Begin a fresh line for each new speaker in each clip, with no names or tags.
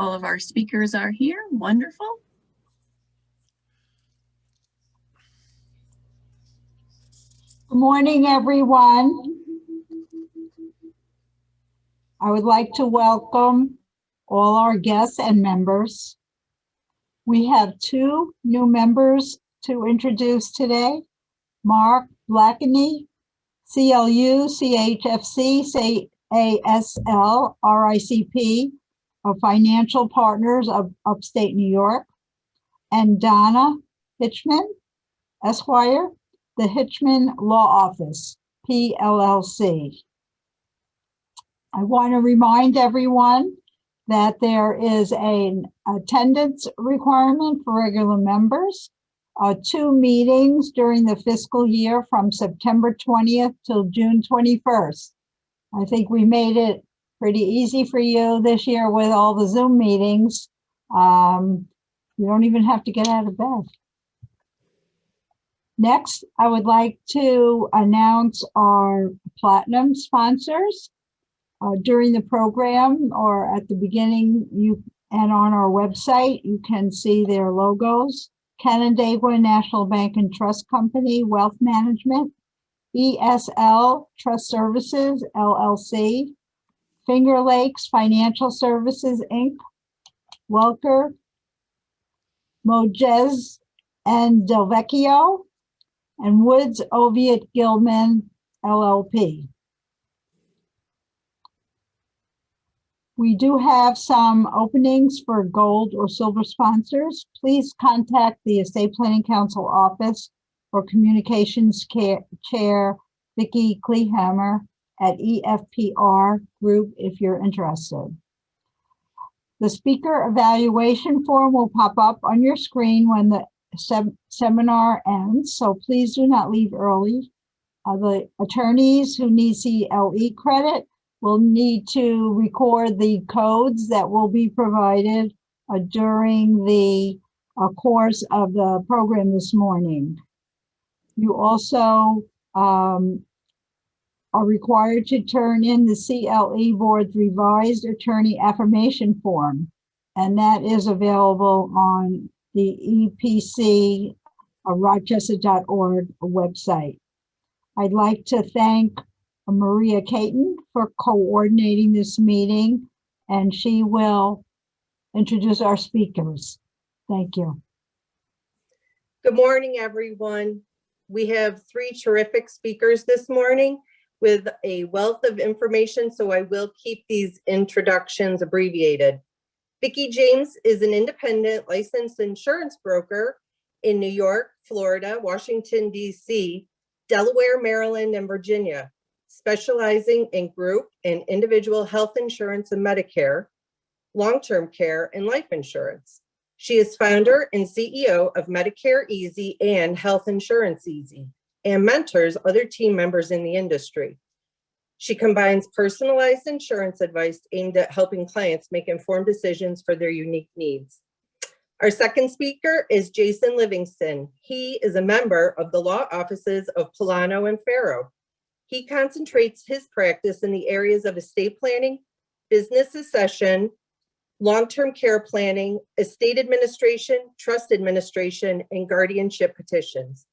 All of our speakers are here. Wonderful.
Good morning, everyone. I would like to welcome all our guests and members. We have two new members to introduce today. Mark Blackney, CLU, CHFC, CASL, RICP, of Financial Partners of Upstate New York, and Donna Hitchman, Esquire, the Hitchman Law Office, PLLC. I want to remind everyone that there is an attendance requirement for regular members. 2 meetings during the fiscal year from September 20th till June 21st. I think we made it pretty easy for you this year with all the Zoom meetings. You don't even have to get out of bed. Next, I would like to announce our platinum sponsors. During the program or at the beginning, and on our website, you can see their logos. Canandaigua National Bank and Trust Company, Wealth Management, ESL Trust Services, LLC, Finger Lakes Financial Services, Inc., Welker, Mojez and Delvecchio, and Woods Oviatt Gilman, LLP. We do have some openings for gold or silver sponsors. Please contact the Estate Planning Council office or Communications Chair Vicki Kleehammer at EFPR Group if you're interested. The speaker evaluation form will pop up on your screen when the seminar ends, so please do not leave early. The attorneys who need CLE credit will need to record the codes that will be provided during the course of the program this morning. You also are required to turn in the CLE Board's revised attorney affirmation form, and that is available on the EPC Rochester.org website. I'd like to thank Maria Caton for coordinating this meeting, and she will introduce our speakers. Thank you.
Good morning, everyone. We have 3 terrific speakers this morning with a wealth of information, so I will keep these introductions abbreviated. Vicki James is an independent licensed insurance broker in New York, Florida, Washington, D.C., Delaware, Maryland, and Virginia, specializing in group and individual health insurance and Medicare, long-term care, and life insurance. She is founder and CEO of Medicare Easy and Health Insurance Easy, and mentors other team members in the industry. She combines personalized insurance advice aimed at helping clients make informed decisions for their unique needs. Our second speaker is Jason Livingston. He is a member of the law offices of Pullano and Farrow. He concentrates his practice in the areas of estate planning, business succession, long-term care planning, estate administration, trust administration, and guardianship petitions.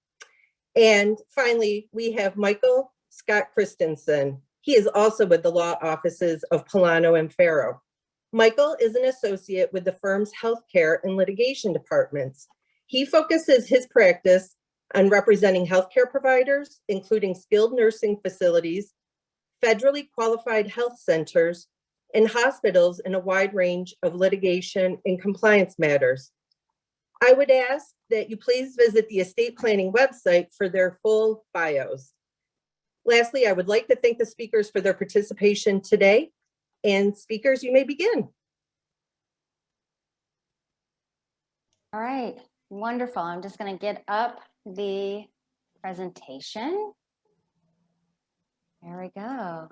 And finally, we have Michael Scott-Kristansen. He is also with the law offices of Pullano and Farrow. Michael is an associate with the firm's healthcare and litigation departments. He focuses his practice on representing healthcare providers, including skilled nursing facilities, federally qualified health centers, and hospitals in a wide range of litigation and compliance matters. I would ask that you please visit the estate planning website for their full bios. Lastly, I would like to thank the speakers for their participation today. And speakers, you may begin.
All right, wonderful. I'm just going to get up the presentation. There we go.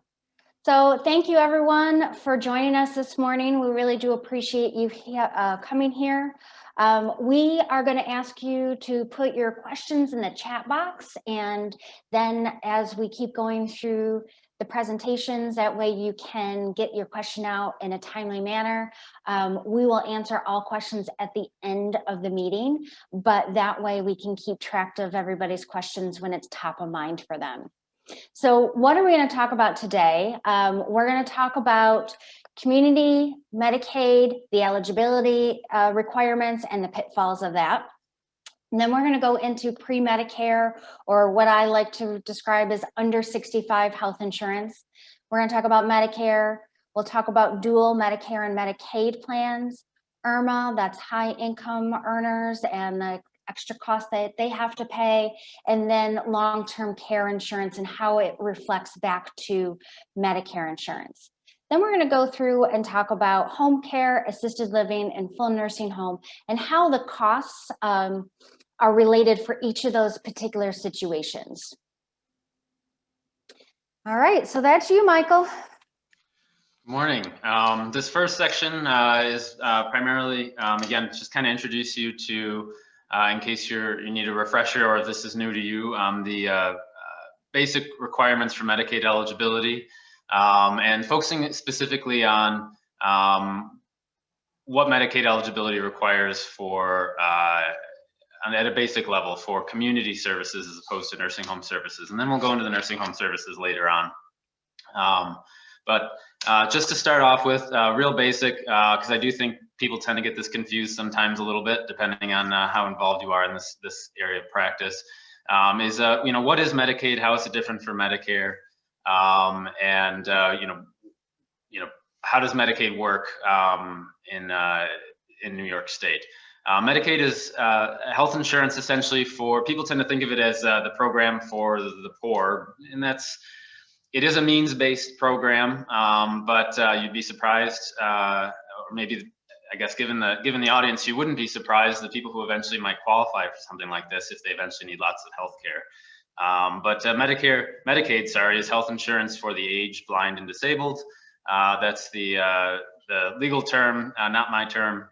So thank you everyone for joining us this morning. We really do appreciate you coming here. We are going to ask you to put your questions in the chat box, and then as we keep going through the presentations. That way you can get your question out in a timely manner. We will answer all questions at the end of the meeting, but that way we can keep track of everybody's questions when it's top of mind for them. So what are we going to talk about today? We're going to talk about community, Medicaid, the eligibility requirements, and the pitfalls of that. And then we're going to go into pre-Medicare, or what I like to describe as under 65 health insurance. We're going to talk about Medicare. We'll talk about dual Medicare and Medicaid plans. IRMMA, that's high income earners and the extra cost that they have to pay, and then long-term care insurance and how it reflects back to Medicare insurance. Then we're going to go through and talk about home care, assisted living, and full nursing home, and how the costs are related for each of those particular situations. All right, so that's you, Michael.
Morning. This first section is primarily, again, just kind of introduce you to, in case you need a refresher or if this is new to you, the basic requirements for Medicaid eligibility, and focusing specifically on what Medicaid eligibility requires for, at a basic level, for community services as opposed to nursing home services. And then we'll go into the nursing home services later on. But just to start off with, real basic, because I do think people tend to get this confused sometimes a little bit, depending on how involved you are in this area of practice, is what is Medicaid? How is it different from Medicare? And how does Medicaid work in New York State? Medicaid is health insurance essentially for, people tend to think of it as the program for the poor, and it is a means-based program, but you'd be surprised, or maybe, I guess, given the audience, you wouldn't be surprised the people who eventually might qualify for something like this if they eventually need lots of health care. But Medicaid, sorry, is health insurance for the aged, blind, and disabled. That's the legal term, not my term.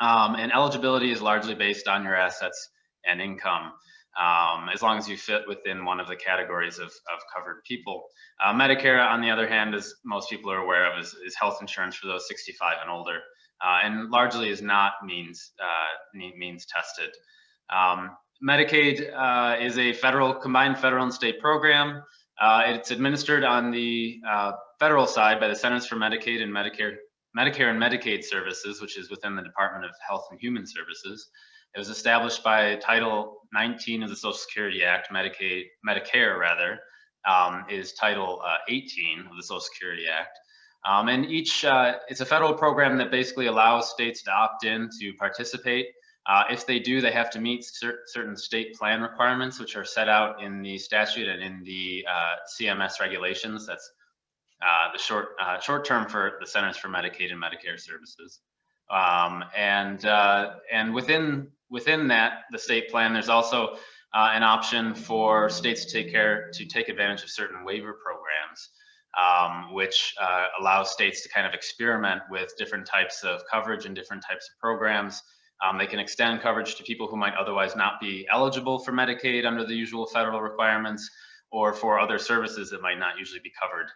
And eligibility is largely based on your assets and income, as long as you fit within one of the categories of covered people. Medicare, on the other hand, as most people are aware of, is health insurance for those 65 and older, and largely is not means tested. Medicaid is a combined federal and state program. It's administered on the federal side by the Centers for Medicaid and Medicare and Medicaid Services, which is within the Department of Health and Human Services. It was established by Title 19 of the Social Security Act. Medicare rather, is Title 18 of the Social Security Act. And it's a federal program that basically allows states to opt in to participate. If they do, they have to meet certain state plan requirements, which are set out in the statute and in the CMS regulations. That's the short term for the Centers for Medicaid and Medicare Services. And within that, the state plan, there's also an option for states to take advantage of certain waiver programs, which allows states to kind of experiment with different types of coverage and different types of programs. They can extend coverage to people who might otherwise not be eligible for Medicaid under the usual federal requirements, or for other services that might not usually be covered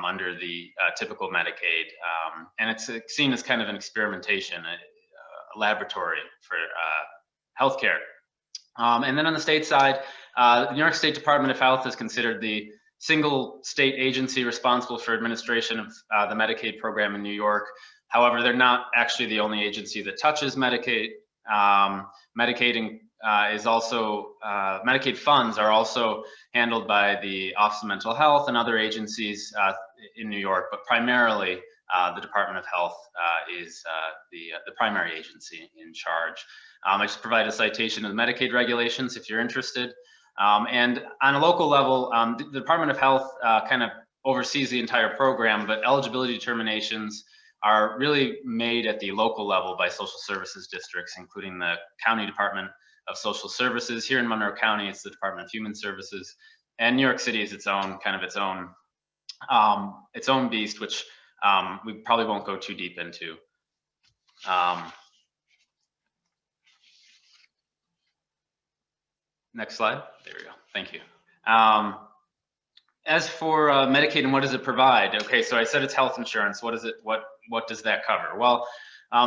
under the typical Medicaid. And it's seen as kind of an experimentation, a laboratory for healthcare. And then on the state side, the New York State Department of Health is considered the single state agency responsible for administration of the Medicaid program in New York. However, they're not actually the only agency that touches Medicaid. Medicaid funds are also handled by the Office of Mental Health and other agencies in New York, but primarily the Department of Health is the primary agency in charge. I just provide a citation of the Medicaid regulations if you're interested. And on a local level, the Department of Health kind of oversees the entire program, but eligibility determinations are really made at the local level by social services districts, including the County Department of Social Services. Here in Monroe County, it's the Department of Human Services, and New York City is its own beast, which we probably won't go too deep into. Next slide. There we go. Thank you. as for Medicaid and what does it provide? Okay, so I said it's health insurance. What is it? What does that cover? Well,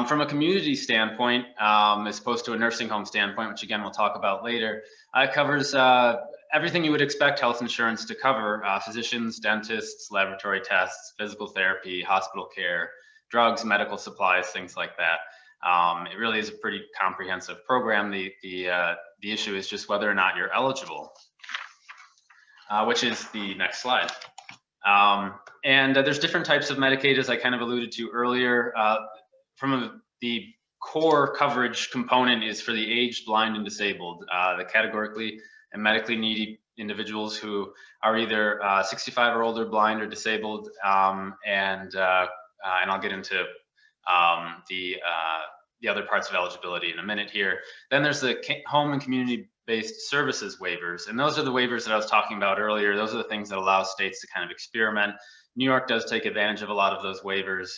from a community standpoint, as opposed to a nursing home standpoint, which again we'll talk about later, it covers everything you would expect health insurance to cover: physicians, dentists, laboratory tests, physical therapy, hospital care, drugs, medical supplies, things like that. It really is a pretty comprehensive program. The issue is just whether or not you're eligible, which is the next slide. And there's different types of Medicaid, as I kind of alluded to earlier. The core coverage component is for the aged, blind, and disabled, the categorically and medically needy individuals who are either 65 or older, blind or disabled, and I'll get into the other parts of eligibility in a minute here. Then there's the home and community-based services waivers, and those are the waivers that I was talking about earlier. Those are the things that allow states to kind of experiment. New York does take advantage of a lot of those waivers.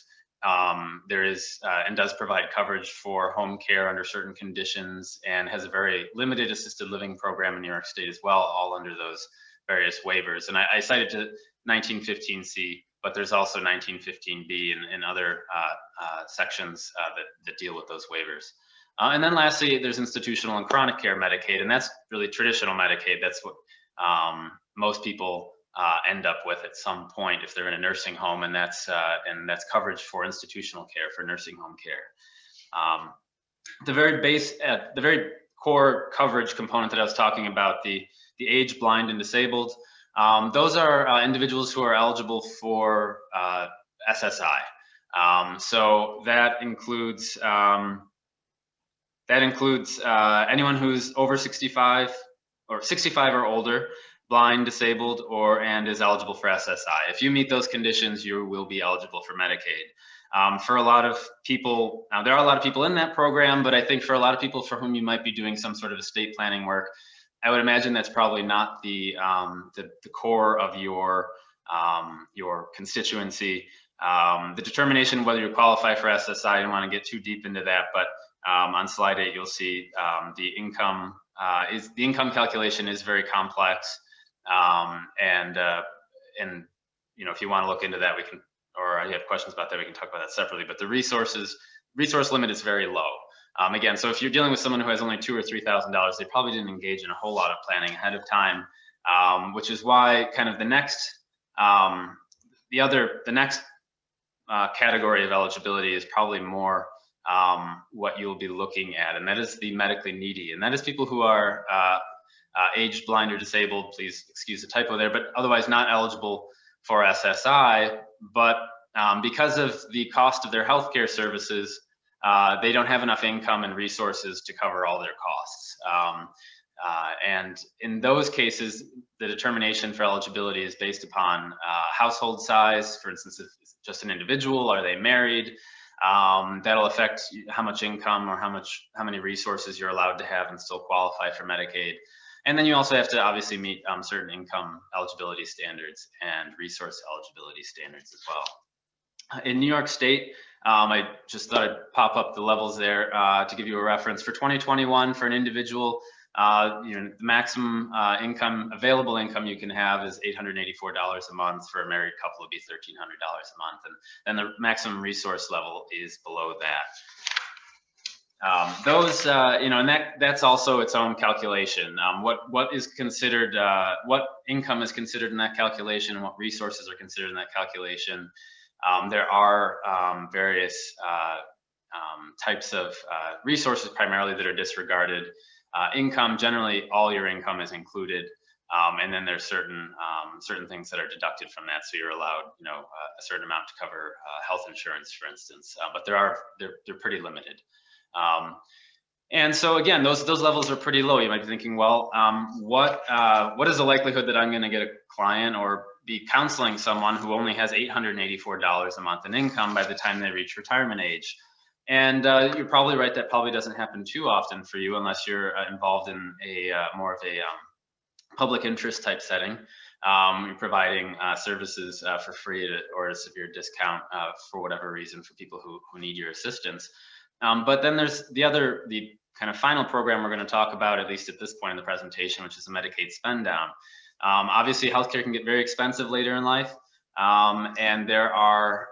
There is and does provide coverage for home care under certain conditions, and has a very limited assisted living program in New York State as well, all under those various waivers. And I cited to 1915C, but there's also 1915B and other sections that deal with those waivers. And then lastly, there's institutional and chronic care Medicaid, and that's really traditional Medicaid. That's what most people end up with at some point if they're in a nursing home, and that's coverage for institutional care, for nursing home care. The very core coverage component that I was talking about, the aged, blind, and disabled, those are individuals who are eligible for SSI. So that includes anyone who's over 65 or 65 or older, blind, disabled, and is eligible for SSI. If you meet those conditions, you will be eligible for Medicaid. For a lot of people, now there are a lot of people in that program, but I think for a lot of people for whom you might be doing some sort of estate planning work, I would imagine that's probably not the core of your constituency. The determination whether you qualify for SSI, I don't want to get too deep into that, but on slide 8 you'll see the income calculation is very complex, and you know, if you want to look into that, we can, or you have questions about that, we can talk about that separately. But the resource limit is very low. Again, so if you're dealing with someone who has only $2,000 or $3,000, they probably didn't engage in a whole lot of planning ahead of time, which is why kind of the next category of eligibility is probably more what you'll be looking at, and that is the medically needy, and that is people who are aged, blind, or disabled. Please excuse the typo there, but otherwise not eligible for SSI, but because of the cost of their healthcare services, they don't have enough income and resources to cover all their costs. And in those cases, the determination for eligibility is based upon household size. For instance, if it's just an individual, are they married? That'll affect how much income or how many resources you're allowed to have and still qualify for Medicaid. And then you also have to obviously meet certain income eligibility standards and resource eligibility standards as well. In New York State, I just thought I'd pop up the levels there to give you a reference. For 2021, for an individual, the maximum available income you can have is $884 a month. For a married couple, it'd be $1,300 a month, and then the maximum resource level is below that. And that's also its own calculation. What is considered, what income is considered in that calculation, and what resources are considered in that calculation. There are various types of resources primarily that are disregarded. Income, generally all your income is included, and then there's certain things that are deducted from that. So you're allowed, a certain amount to cover health insurance, for instance, but they're pretty limited. And so again, those levels are pretty low. You might be thinking, well, what is the likelihood that I'm going to get a client or be counseling someone who only has $884 a month in income by the time they reach retirement age? And you're probably right, that probably doesn't happen too often for you unless you're involved in a more of a public interest type setting. You're providing services for free or at a severe discount for whatever reason for people who need your assistance. But then there's the kind of final program we're going to talk about, at least at this point in the presentation, which is the Medicaid spend down. Obviously, healthcare can get very expensive later in life, and there are,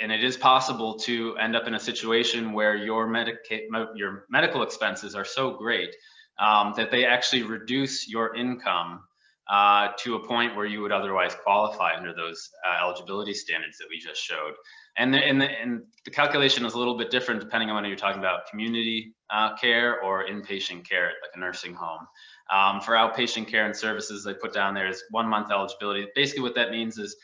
and it is possible to end up in a situation where your medical expenses are so great that they actually reduce your income to a point where you would otherwise qualify under those eligibility standards that we just showed. And the calculation is a little bit different depending on whether you're talking about community care or inpatient care, like a nursing home. For outpatient care and services, they put down there is 1 month eligibility. Basically what that means is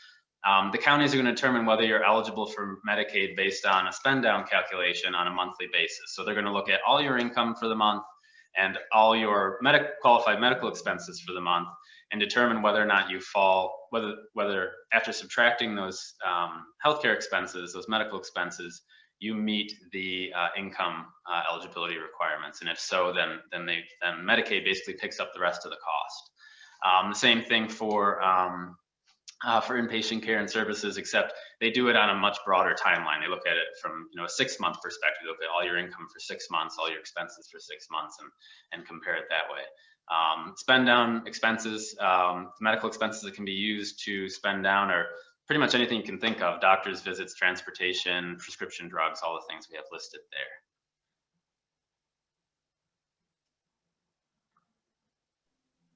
the counties are going to determine whether you're eligible for Medicaid based on a spend down calculation on a monthly basis. So they're going to look at all your income for the month and all your qualified medical expenses for the month and determine whether or not you fall, whether after subtracting those healthcare expenses, those medical expenses, you meet the income eligibility requirements. And if so, then Medicaid basically picks up the rest of the cost. The same thing for inpatient care and services, except they do it on a much broader timeline. They look at it from a 6 month perspective. They look at all your income for 6 months, all your expenses for 6 months, and compare it that way. Spend down expenses, medical expenses that can be used to spend down are pretty much anything you can think of: doctor's visits, transportation, prescription drugs, all the things we have listed there.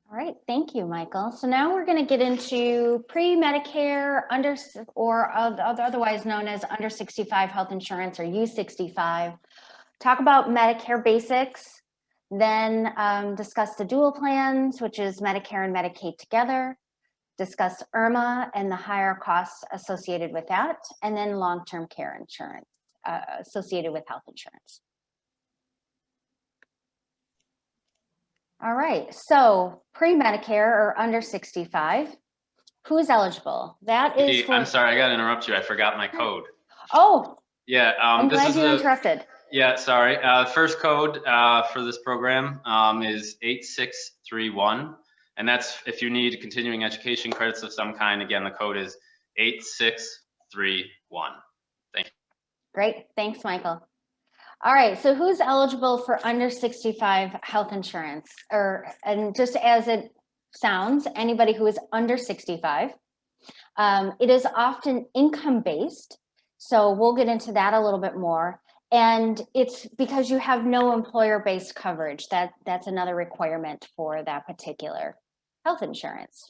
All right, thank you, Michael. So now we're going to get into pre-Medicare, otherwise known as under 65 health insurance, or U65. Talk about Medicare basics, then discuss the dual plans, which is Medicare and Medicaid together, discuss IRMMA and the higher costs associated with that, and then long-term care insurance associated with health insurance. All right, so pre-Medicare or under 65, who's eligible? That is for...
I'm sorry, I got to interrupt you. I forgot my code.
Oh,
yeah.
I'm glad you interrupted.
Yeah, sorry. First code for this program is 8631. And that's if you need continuing education credits of some kind. Again, the code is 8631. Thank you.
Great, thanks, Michael. All right, so who's eligible for under 65 health insurance? And just as it sounds, anybody who is under 65. It is often income-based, so we'll get into that a little bit more. And it's because you have no employer-based coverage. That's another requirement for that particular health insurance.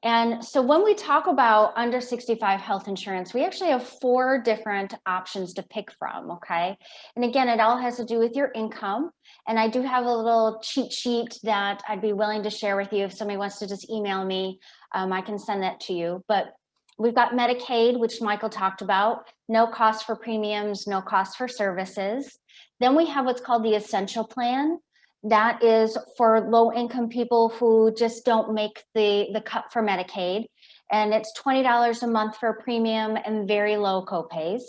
And so when we talk about under 65 health insurance, we actually have 4 different options to pick from, okay? And again, it all has to do with your income. And I do have a little cheat sheet that I'd be willing to share with you. If somebody wants to just email me, I can send that to you. But we've got Medicaid, which Michael talked about, no cost for premiums, no cost for services. Then we have what's called the Essential Plan. That is for low-income people who just don't make the cut for Medicaid. And it's $20 a month for a premium and very low copays.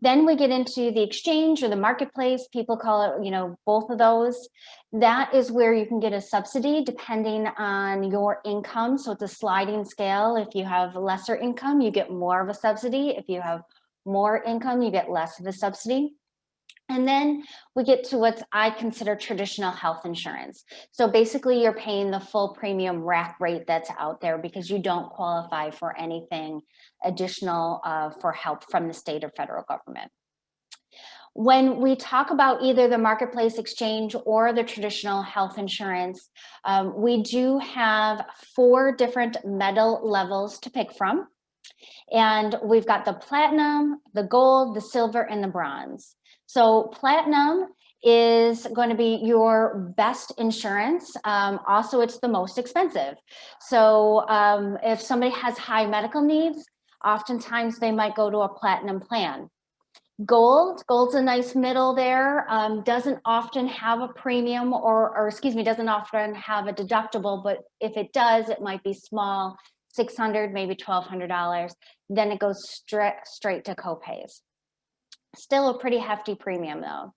Then we get into the exchange or the marketplace. People call it, both of those. That is where you can get a subsidy depending on your income. So it's a sliding scale. If you have lesser income, you get more of a subsidy. If you have more income, you get less of a subsidy. And then we get to what I consider traditional health insurance. So basically you're paying the full premium rack rate that's out there because you don't qualify for anything additional for help from the state or federal government. When we talk about either the marketplace exchange or the traditional health insurance, we do have 4 different metal levels to pick from. And we've got the platinum, the gold, the silver, and the bronze. So platinum is going to be your best insurance. Also, it's the most expensive. So if somebody has high medical needs, oftentimes they might go to a platinum plan. Gold's a nice middle there. Doesn't often have a premium doesn't often have a deductible, but if it does, it might be small, $600, maybe $1,200. Then it goes straight to copays. Still a pretty hefty premium though.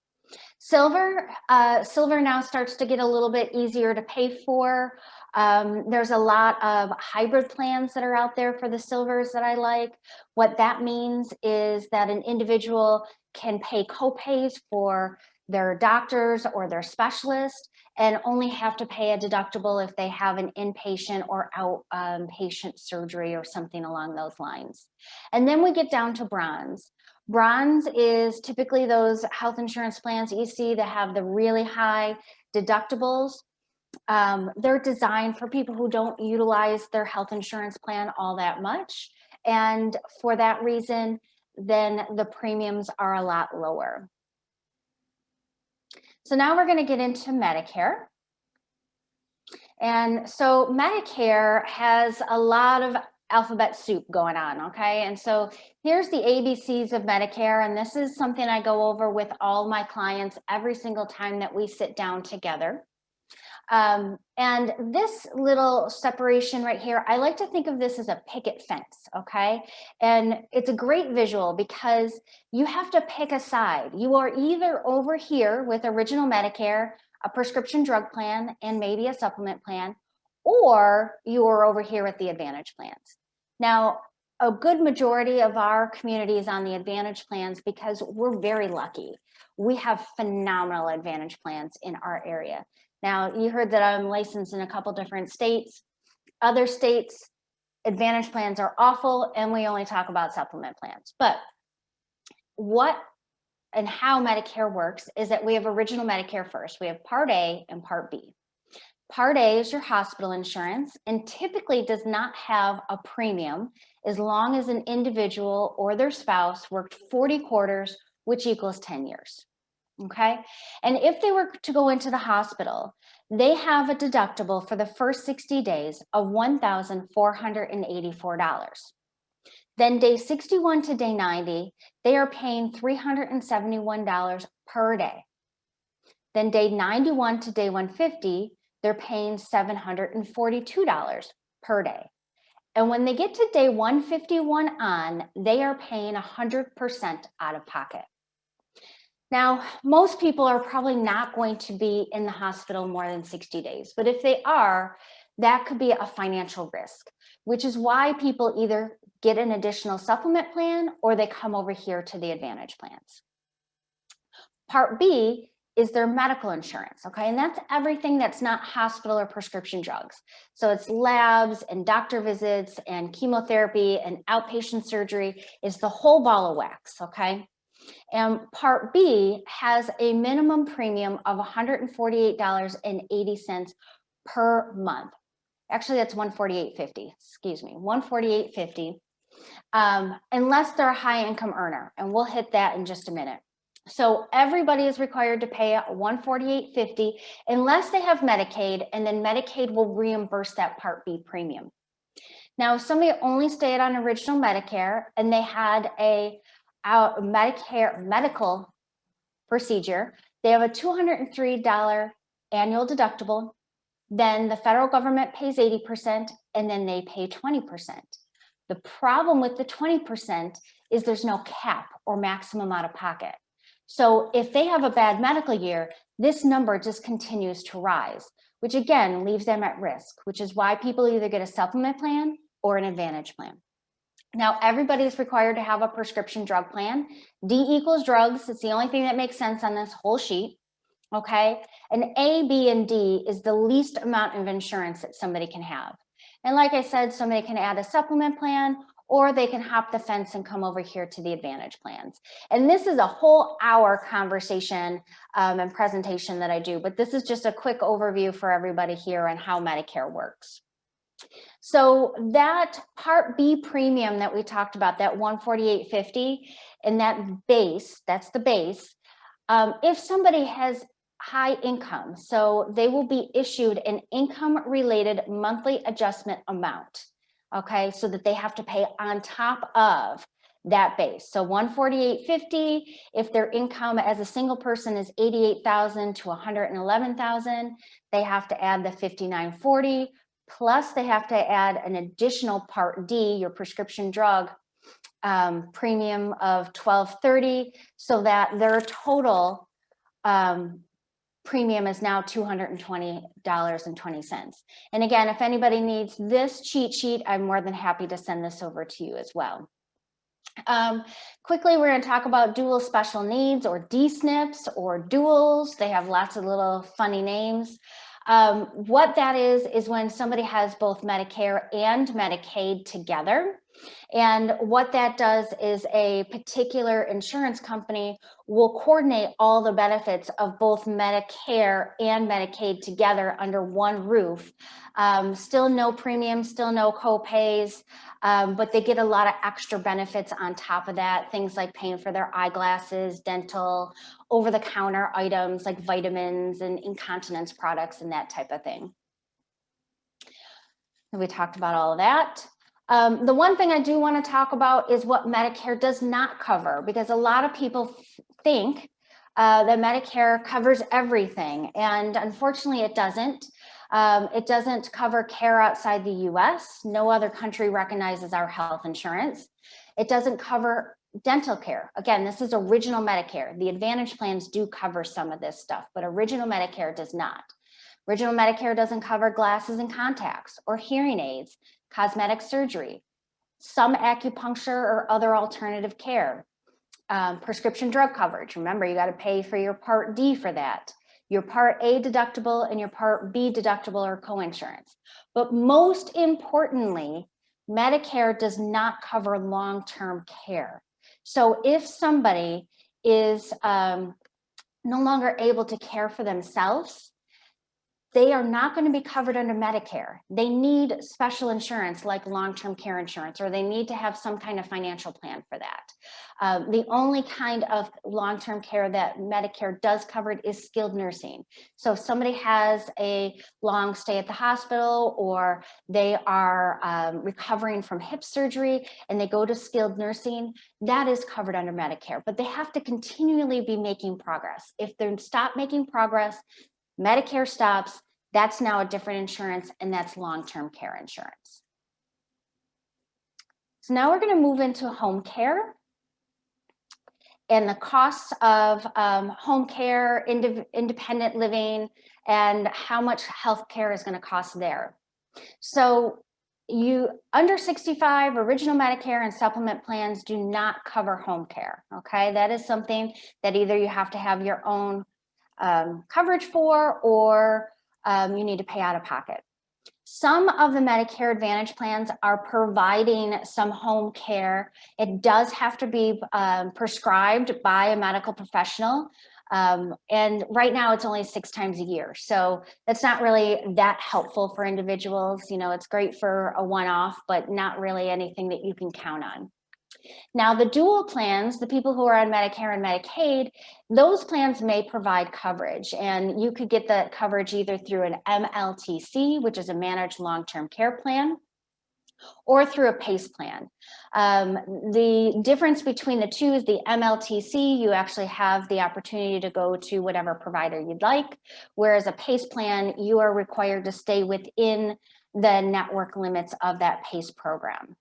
Silver now starts to get a little bit easier to pay for. There's a lot of hybrid plans that are out there for the silvers that I like. What that means is that an individual can pay copays for their doctors or their specialist, and only have to pay a deductible if they have an inpatient or outpatient surgery or something along those lines. And then we get down to bronze. Bronze is typically those health insurance plans that you see that have the really high deductibles. They're designed for people who don't utilize their health insurance plan all that much. And for that reason, then the premiums are a lot lower. So now we're going to get into Medicare. And so Medicare has a lot of alphabet soup going on, okay? And so here's the ABCs of Medicare, and this is something I go over with all my clients every single time that we sit down together. And this little separation right here, I like to think of this as a picket fence, okay? And it's a great visual because you have to pick a side. You are either over here with original Medicare, a prescription drug plan, and maybe a supplement plan, or you are over here with the Advantage plans. Now, a good majority of our community is on the Advantage plans because we're very lucky. We have phenomenal Advantage plans in our area. Now, you heard that I'm licensed in a couple different states. Other states, Advantage plans are awful, and we only talk about supplement plans. But what and how Medicare works is that we have original Medicare first. We have Part A and Part B. Part A is your hospital insurance and typically does not have a premium as long as an individual or their spouse worked 40 quarters, which equals 10 years. Okay, and if they were to go into the hospital, they have a deductible for the first 60 days of $1,484. Then day 61 to day 90, they are paying $371 per day. Then day 91 to day 150, they're paying $742 per day. And when they get to day 151 on, they are paying 100% out of pocket. Now, most people are probably not going to be in the hospital more than 60 days, but if they are, that could be a financial risk, which is why people either get an additional supplement plan or they come over here to the Advantage plans. Part B is their medical insurance, okay? And that's everything that's not hospital or prescription drugs. So it's labs and doctor visits and chemotherapy and outpatient surgery is the whole ball of wax, okay? And Part B has a minimum premium of $148.80 per month. Actually, that's $148.50, excuse me, $148.50, unless they're a high income earner, and we'll hit that in just a minute. So everybody is required to pay $148.50 unless they have Medicaid, and then Medicaid will reimburse that Part B premium. Now, if somebody only stayed on original Medicare and they had a Medicare medical procedure, they have a $203 annual deductible, then the federal government pays 80% and then they pay 20%. The problem with the 20% is there's no cap or maximum out of pocket. So if they have a bad medical year, this number just continues to rise, which again leaves them at risk, which is why people either get a supplement plan or an Advantage plan. Now, everybody is required to have a prescription drug plan. D equals drugs. It's the only thing that makes sense on this whole sheet, okay? And A, B, and D is the least amount of insurance that somebody can have. And like I said, somebody can add a supplement plan or they can hop the fence and come over here to the Advantage plans. And this is a whole hour conversation and presentation that I do, but this is just a quick overview for everybody here on how Medicare works. So that Part B premium that we talked about, that $148.50, and that base, that's the base. If somebody has high income, so they will be issued an income-related monthly adjustment amount, okay, so that they have to pay on top of that base. So $148.50, if their income as a single person is $88,000 to $111,000, they have to add the $59.40. Plus they have to add an additional Part D, your prescription drug premium of $12.30, so that their total premium is now $220.20. And again, if anybody needs this cheat sheet, I'm more than happy to send this over to you as well. Quickly, we're going to talk about dual special needs, or D-SNPs, or duals. They have lots of little funny names. What that is when somebody has both Medicare and Medicaid together. And what that does is a particular insurance company will coordinate all the benefits of both Medicare and Medicaid together under one roof. Still no premiums, still no co-pays, but they get a lot of extra benefits on top of that. Things like paying for their eyeglasses, dental, over-the-counter items like vitamins and incontinence products and that type of thing. And we talked about all of that. The one thing I do want to talk about is what Medicare does not cover, because a lot of people think that Medicare covers everything, and unfortunately it doesn't. It doesn't cover care outside the US. No other country recognizes our health insurance. It doesn't cover dental care. Again, this is original Medicare. The Advantage plans do cover some of this stuff, but original Medicare does not. Original Medicare doesn't cover glasses and contacts, or hearing aids, cosmetic surgery, some acupuncture or other alternative care, prescription drug coverage. Remember, you got to pay for your Part D for that. Your Part A deductible and your Part B deductible are coinsurance. But most importantly, Medicare does not cover long-term care. So if somebody is no longer able to care for themselves, they are not going to be covered under Medicare. They need special insurance like long-term care insurance, or they need to have some kind of financial plan for that. The only kind of long-term care that Medicare does cover is skilled nursing. So if somebody has a long stay at the hospital, or they are recovering from hip surgery and they go to skilled nursing, that is covered under Medicare, but they have to continually be making progress. If they stop making progress, Medicare stops. That's now a different insurance, and that's long-term care insurance. So now we're going to move into home care and the costs of home care, independent living, and how much health care is going to cost there. So you under 65, original Medicare and supplement plans do not cover home care. Okay, that is something that either you have to have your own coverage for, or you need to pay out of pocket. Some of the Medicare Advantage plans are providing some home care. It does have to be prescribed by a medical professional. And right now it's only 6 times a year. So that's not really that helpful for individuals. You know, it's great for a one-off, but not really anything that you can count on. Now, the dual plans, the people who are on Medicare and Medicaid, those plans may provide coverage, and you could get that coverage either through an MLTC, which is a managed long-term care plan, or through a PACE plan. The difference between the two is the MLTC, you actually have the opportunity to go to whatever provider you'd like, whereas a PACE plan, you are required to stay within the network limits of that PACE program.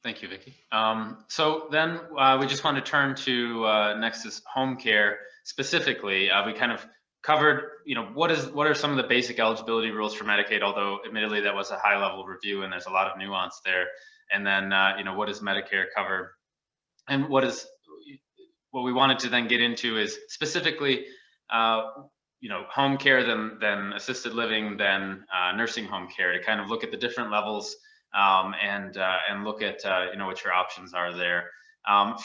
Thank you, Vicki. So then we just want to turn to next is home care specifically. We kind of covered, you know, what are some of the basic eligibility rules for Medicaid, although admittedly that was a high level review and there's a lot of nuance there. And then, you know, what does Medicare cover? And what we wanted to then get into is specifically, you know, home care, then assisted living, then nursing home care, to kind of look at the different levels and look at you know, what your options are there.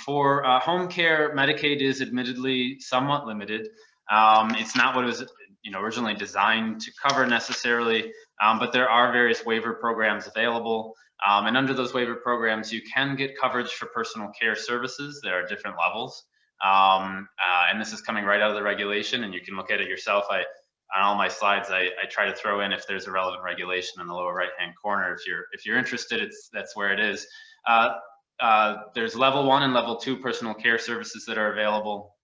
For home care, Medicaid is admittedly somewhat limited. It's not what it was, you know, originally designed to cover necessarily, but there are various waiver programs available. And under those waiver programs, you can get coverage for personal care services. There are different levels. And this is coming right out of the regulation, and you can look at it yourself. On all my slides, I try to throw in if there's a relevant regulation in the lower right-hand corner. If you're interested, that's where it is. There's level 1 and level 2 personal care services that are available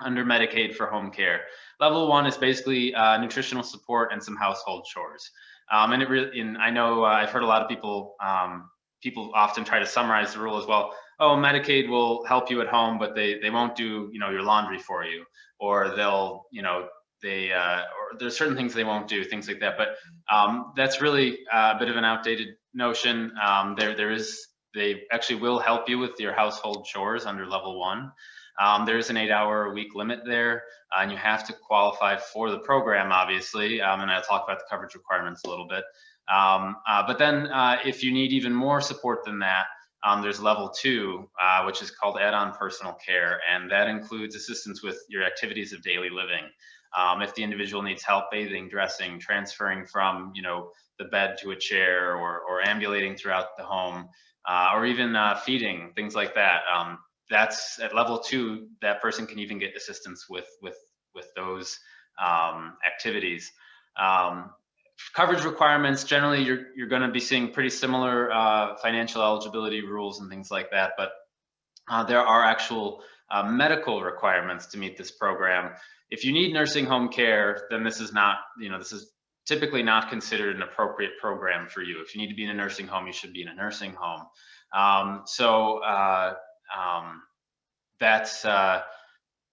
under Medicaid for home care. Level 1 is basically nutritional support and some household chores. And it really, I know I've heard a lot of people often try to summarize the rule as well. Oh, Medicaid will help you at home, but they won't do, you know, your laundry for you, or they'll, you know, or there's certain things they won't do, things like that. But that's really a bit of an outdated notion. They actually will help you with your household chores under level 1. There's an 8-hour-a-week limit there, and you have to qualify for the program, obviously. And I'll talk about the coverage requirements a little bit. But then if you need even more support than that, there's level 2, which is called add-on personal care, and that includes assistance with your activities of daily living. If the individual needs help bathing, dressing, transferring from, the bed to a chair, or ambulating throughout the home, or even feeding, things like that. That's at level 2. That person can even get assistance with those activities. Coverage requirements, generally, you're going to be seeing pretty similar financial eligibility rules and things like that, but there are actual medical requirements to meet this program. If you need nursing home care, then this is not, this is typically not considered an appropriate program for you. If you need to be in a nursing home, you should be in a nursing home. That's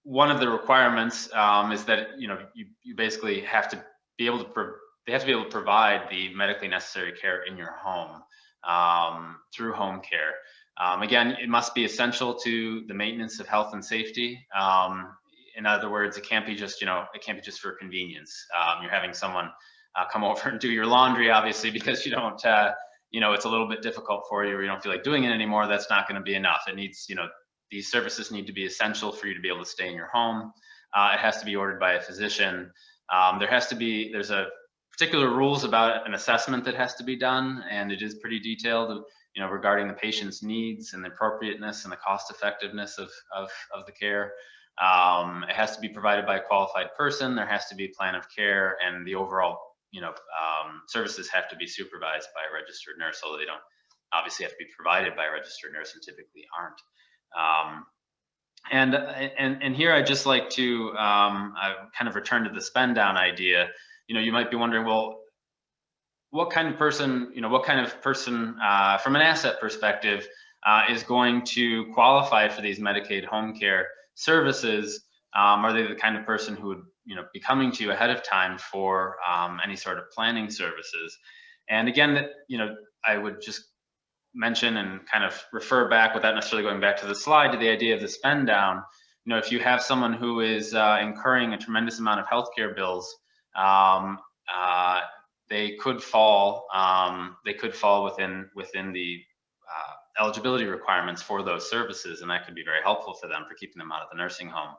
one of the requirements, is that you basically have to be able to they have to be able to provide the medically necessary care in your home through home care. Again, it must be essential to the maintenance of health and safety. In other words, it can't be just it can't be just for convenience. You're having someone come over and do your laundry, obviously, because you don't it's a little bit difficult for you, or you don't feel like doing it anymore. That's not going to be enough. It needs these services need to be essential for you to be able to stay in your home. It has to be ordered by a physician. There's a particular rules about an assessment that has to be done, and it is pretty detailed, regarding the patient's needs and the appropriateness and the cost effectiveness of the care. It has to be provided by a qualified person. There has to be a plan of care, and the overall, services have to be supervised by a registered nurse, although they don't obviously have to be provided by a registered nurse and typically aren't. And here I'd just like to kind of return to the spend down idea. You might be wondering, well, what kind of person from an asset perspective is going to qualify for these Medicaid home care services? Are they the kind of person who would be coming to you ahead of time for any sort of planning services? And again, I would just mention and kind of refer back, without necessarily going back to the slide, to the idea of the spend down. If you have someone who is incurring a tremendous amount of healthcare bills, they could fall within the eligibility requirements for those services, and that could be very helpful for them for keeping them out of the nursing home.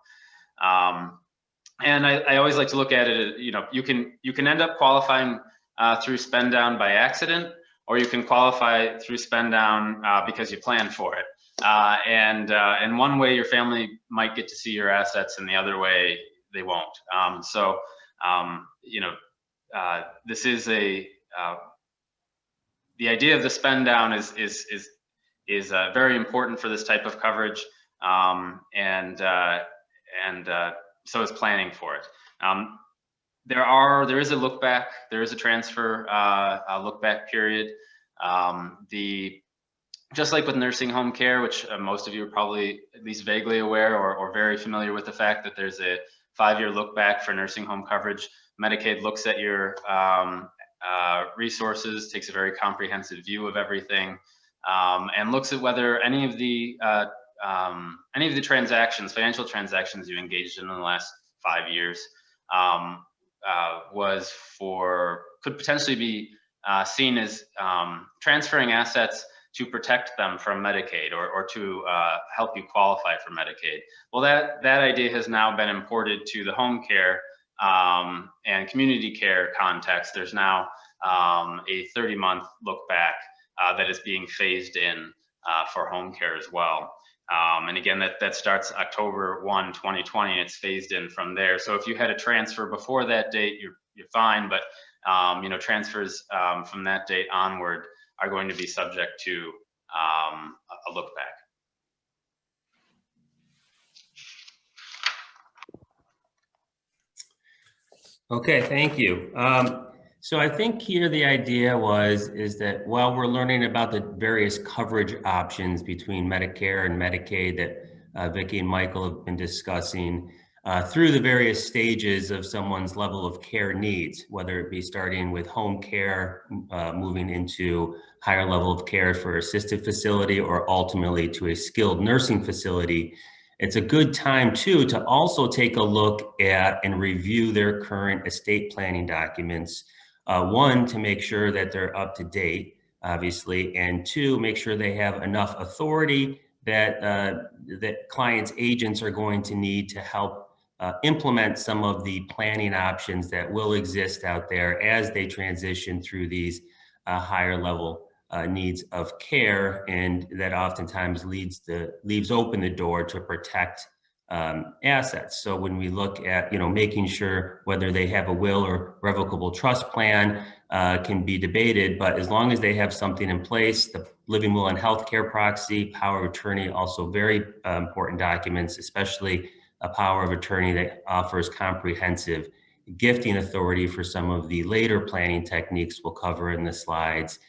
And I always like to look at it, you can end up qualifying through spend down by accident, or you can qualify through spend down because you planned for it. And one way your family might get to see your assets, and the other way they won't. This is the idea of the spend down is very important for this type of coverage, and so is planning for it. There is a look back, there is a transfer look back period. Just like with nursing home care, which most of you are probably at least vaguely aware or very familiar with the fact that there's a 5-year look back for nursing home coverage. Medicaid looks at your resources, takes a very comprehensive view of everything, and looks at whether any of the transactions, financial transactions you engaged in the last 5 years could potentially be seen as transferring assets to protect them from Medicaid or to help you qualify for Medicaid. Well, that idea has now been imported to the home care and community care context. There's now a 30-month look back that is being phased in for home care as well. And again, that starts October 1, 2020, and it's phased in from there. So if you had a transfer before that date, you're fine, but transfers from that date onward are going to be subject to a look back.
Okay, thank you. So I think here the idea is that while we're learning about the various coverage options between Medicare and Medicaid that Vicki and Michael have been discussing, through the various stages of someone's level of care needs, whether it be starting with home care, moving into higher level of care for assisted facility, or ultimately to a skilled nursing facility. It's a good time too to also take a look at and review their current estate planning documents. One, to make sure that they're up to date, obviously, and two, make sure they have enough authority that that clients' agents are going to need to help implement some of the planning options that will exist out there as they transition through these higher level needs of care, and that oftentimes leaves open the door to protect assets. So when we look at, making sure whether they have a will or revocable trust plan can be debated, but as long as they have something in place, the living will and healthcare proxy, power of attorney, also very important documents, especially a power of attorney that offers comprehensive gifting authority for some of the later planning techniques we'll cover in the slides.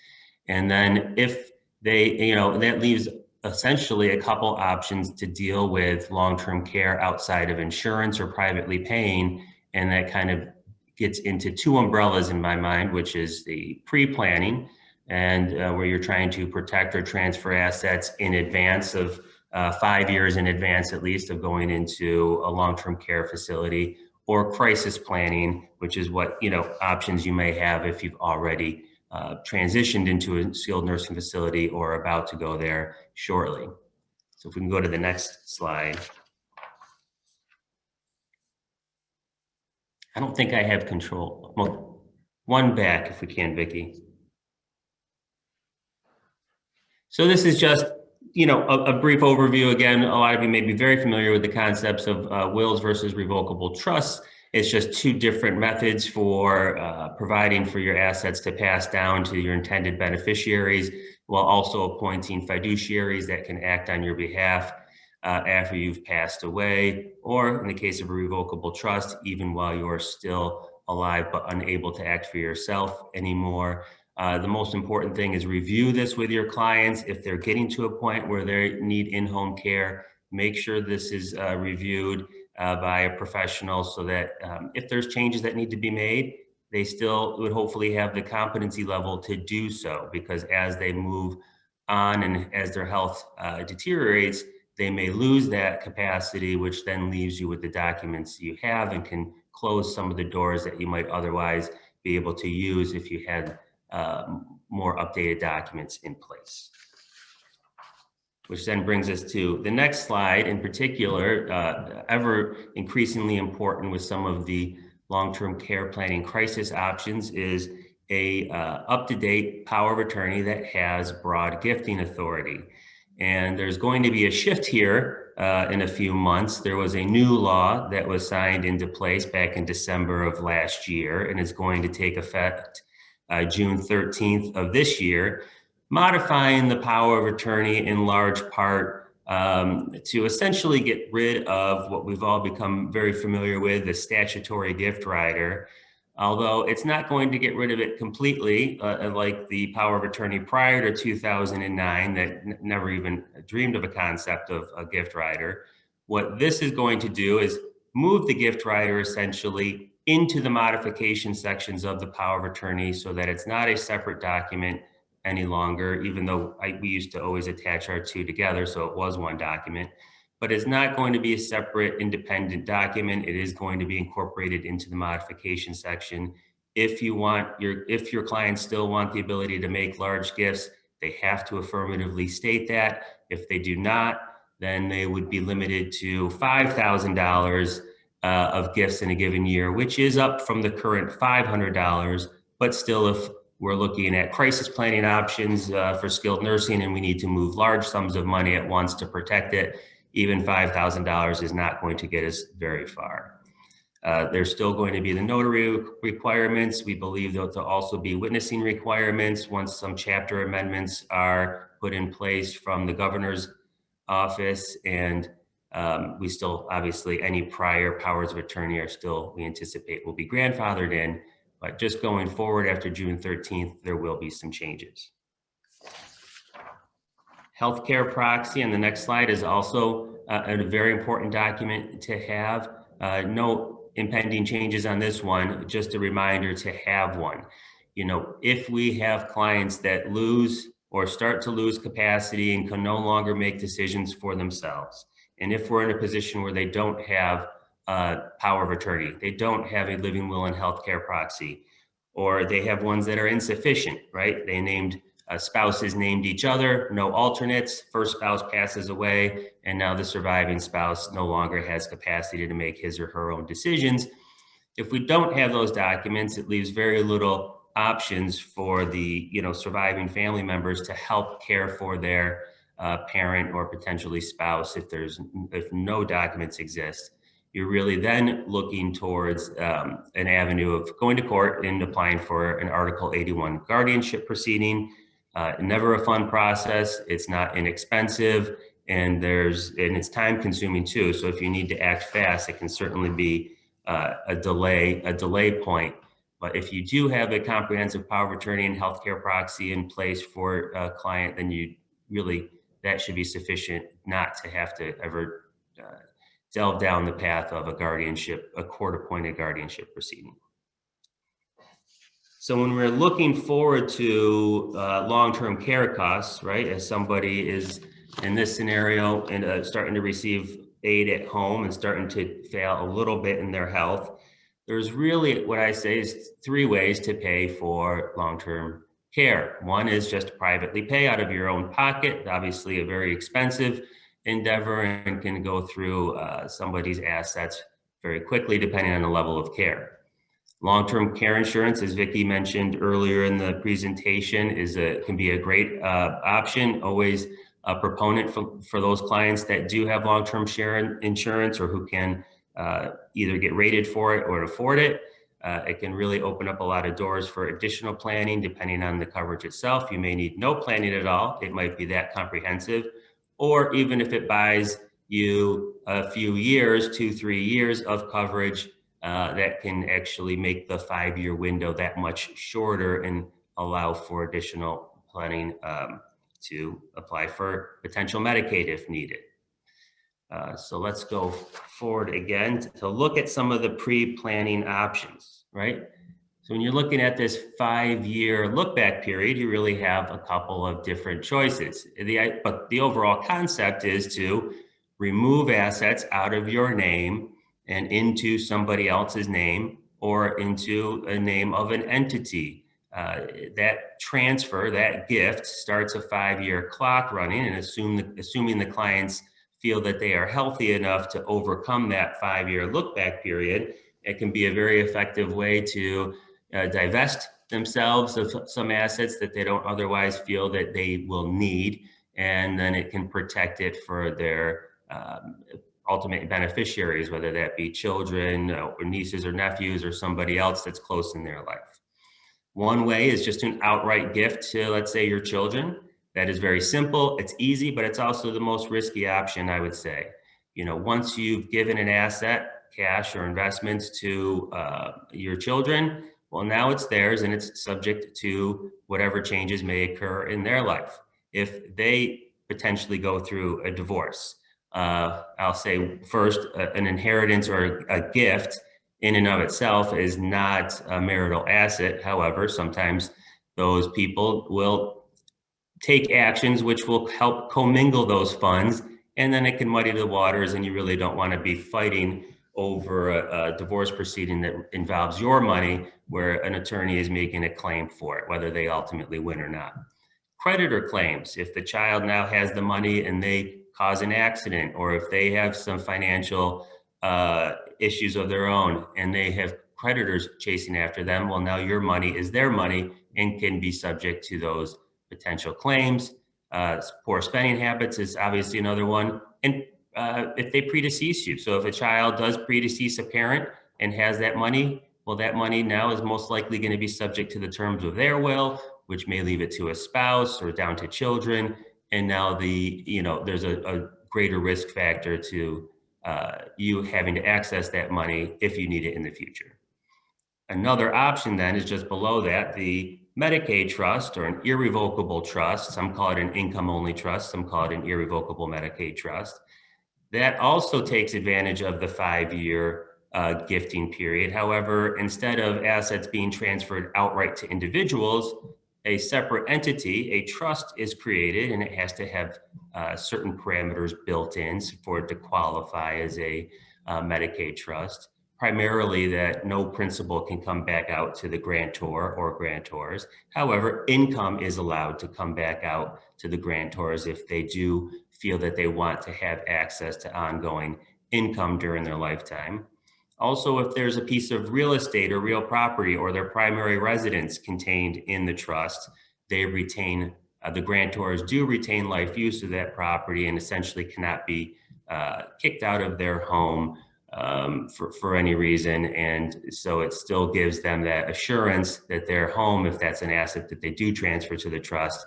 And then if they, that leaves essentially a couple options to deal with long-term care outside of insurance or privately paying. And that kind of gets into two umbrellas in my mind, which is the pre-planning, and where you're trying to protect or transfer assets in advance of 5 years in advance, at least, of going into a long-term care facility, or crisis planning, which is what, options you may have if you've already transitioned into a skilled nursing facility or about to go there shortly. So if we can go to the next slide. I don't think I have control. Well, one back if we can, Vicki. So this is just, a brief overview. Again, a lot of you may be very familiar with the concepts of wills versus revocable trusts. It's just two different methods for providing for your assets to pass down to your intended beneficiaries, while also appointing fiduciaries that can act on your behalf after you've passed away, or in the case of a revocable trust, even while you're still alive but unable to act for yourself anymore. The most important thing is review this with your clients. If they're getting to a point where they need in-home care, make sure this is reviewed by a professional, so that if there's changes that need to be made, they still would hopefully have the competency level to do so, because as they move on and as their health deteriorates, they may lose that capacity, which then leaves you with the documents you have and can close some of the doors that you might otherwise be able to use if you had more updated documents in place. Which then brings us to the next slide. In particular, ever increasingly important with some of the long-term care planning crisis options is a up-to-date power of attorney that has broad gifting authority. And there's going to be a shift here in a few months. There was a new law that was signed into place back in December of last year, and it's going to take effect June 13th of this year, modifying the power of attorney in large part to essentially get rid of what we've all become very familiar with, the statutory gift rider. Although it's not going to get rid of it completely, like the power of attorney prior to 2009 that never even dreamed of a concept of a gift rider. What this is going to do is move the gift rider essentially into the modification sections of the power of attorney, so that it's not a separate document any longer, even though we used to always attach our two together, so it was one document. But it's not going to be a separate independent document. It is going to be incorporated into the modification section. If your clients still want the ability to make large gifts, they have to affirmatively state that. If they do not, then they would be limited to $5,000 of gifts in a given year, which is up from the current $500. But still, if we're looking at crisis planning options for skilled nursing and we need to move large sums of money at once to protect it, even $5,000 is not going to get us very far. There's still going to be the notary requirements. We believe there'll also be witnessing requirements once some chapter amendments are put in place from the governor's office. And we still, obviously, any prior powers of attorney are still, we anticipate, will be grandfathered in. But just going forward after June 13th, there will be some changes. Healthcare proxy on the next slide is also a very important document to have. no impending changes on this one, just a reminder to have one. You know, if we have clients that lose or start to lose capacity and can no longer make decisions for themselves, and if we're in a position where they don't have power of attorney, they don't have a living will and healthcare proxy, or they have ones that are insufficient, right? They named spouses named each other, no alternates, first spouse passes away, and now the surviving spouse no longer has capacity to make his or her own decisions. If we don't have those documents, it leaves very little options for the surviving family members to help care for their parent or potentially spouse if no documents exist. You're really then looking towards an avenue of going to court and applying for an Article 81 guardianship proceeding. Never a fun process. It's not inexpensive, and it's time consuming too. So if you need to act fast, it can certainly be a delay point. But if you do have a comprehensive power of attorney and healthcare proxy in place for a client, then that should be sufficient not to have to ever delve down the path of a court-appointed guardianship proceeding. So when we're looking forward to long-term care costs, right, as somebody is in this scenario and starting to receive aid at home and starting to fail a little bit in their health, there's really, what I say is 3 ways to pay for long-term care. One is just privately pay out of your own pocket, obviously a very expensive endeavor and can go through somebody's assets very quickly depending on the level of care. Long-term care insurance, as Vicki mentioned earlier in the presentation, can be a great option. Always a proponent for those clients that do have long-term care insurance or who can either get rated for it or afford it. It can really open up a lot of doors for additional planning depending on the coverage itself. You may need no planning at all. It might be that comprehensive. Or even if it buys you a few years, 2-3 years of coverage, that can actually make the 5-year window that much shorter and allow for additional planning to apply for potential Medicaid if needed. So let's go forward again to look at some of the pre-planning options, right? So when you're looking at this 5-year look-back period, you really have a couple of different choices. But the overall concept is to remove assets out of your name and into somebody else's name or into a name of an entity. That transfer, that gift, starts a 5-year clock running, and assuming the clients feel that they are healthy enough to overcome that 5-year look-back period, it can be a very effective way to divest themselves of some assets that they don't otherwise feel that they will need, and then it can protect it for their ultimate beneficiaries, whether that be children or nieces or nephews or somebody else that's close in their life. One way is just an outright gift to, let's say, your children. That is very simple, it's easy, but it's also the most risky option, I would say. Once you've given an asset, cash or investments to your children, well, now it's theirs and it's subject to whatever changes may occur in their life. If they potentially go through a divorce, I'll say first, an inheritance or a gift in and of itself is not a marital asset. However, sometimes those people will take actions which will help commingle those funds, and then it can muddy the waters, and you really don't want to be fighting over a divorce proceeding that involves your money where an attorney is making a claim for it, whether they ultimately win or not. Creditor claims, if the child now has the money and they cause an accident, or if they have some financial issues of their own and they have creditors chasing after them, well, now your money is their money and can be subject to those potential claims. Poor spending habits is obviously another one. And if they predecease you, so if a child does predecease a parent and has that money, well, that money now is most likely going to be subject to the terms of their will, which may leave it to a spouse or down to children. And now there's a greater risk factor to you having to access that money if you need it in the future. Another option then is just below that, the Medicaid trust or an irrevocable trust. Some call it an income-only trust, some call it an irrevocable Medicaid trust. That also takes advantage of the 5-year gifting period. However, instead of assets being transferred outright to individuals, a separate entity, a trust, is created, and it has to have certain parameters built in for it to qualify as a Medicaid trust. Primarily that no principal can come back out to the grantor or grantors. However, income is allowed to come back out to the grantors if they do feel that they want to have access to ongoing income during their lifetime. Also, if there's a piece of real estate or real property or their primary residence contained in the trust, they retain, the grantors do retain life use of that property and essentially cannot be kicked out of their home for any reason. And so it still gives them that assurance that their home, if that's an asset that they do transfer to the trust,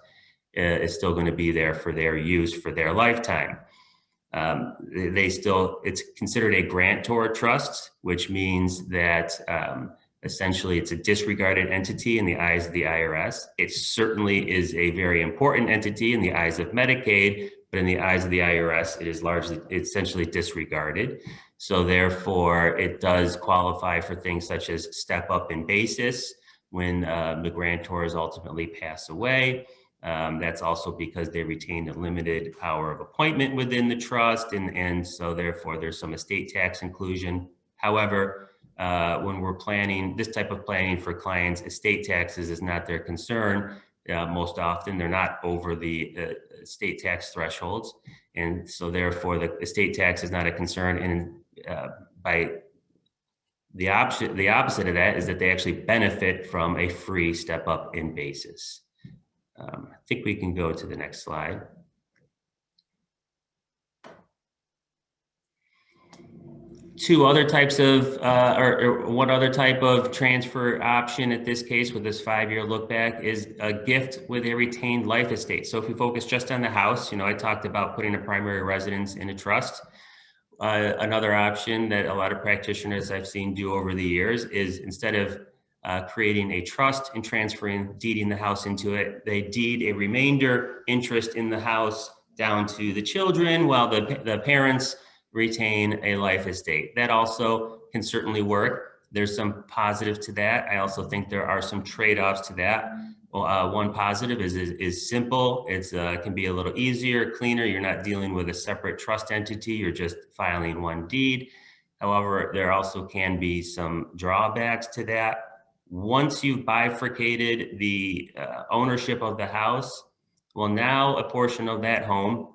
is still going to be there for their use for their lifetime. It's considered a grantor trust, which means that essentially it's a disregarded entity in the eyes of the IRS. It certainly is a very important entity in the eyes of Medicaid, but in the eyes of the IRS, it is essentially disregarded. So therefore, it does qualify for things such as step up in basis when the grantors ultimately pass away. That's also because they retain a limited power of appointment within the trust, and so therefore there's some estate tax inclusion. However, when we're planning this type of planning for clients, estate taxes is not their concern. Most often they're not over the estate tax thresholds, and so therefore the estate tax is not a concern. And by the opposite of that is that they actually benefit from a free step up in basis. I think we can go to the next slide. Two other types of, or one other type of transfer option at this case with this 5-year look back is a gift with a retained life estate. So if we focus just on the house, I talked about putting a primary residence in a trust. Another option that a lot of practitioners I've seen do over the years is instead of creating a trust and deeding the house into it, they deed a remainder interest in the house down to the children while the parents retain a life estate. That also can certainly work. There's some positive to that. I also think there are some trade-offs to that. One positive is simple. It's can be a little easier, cleaner. You're not dealing with a separate trust entity. You're just filing one deed. However, there also can be some drawbacks to that. Once you've bifurcated the ownership of the house, well, now a portion of that home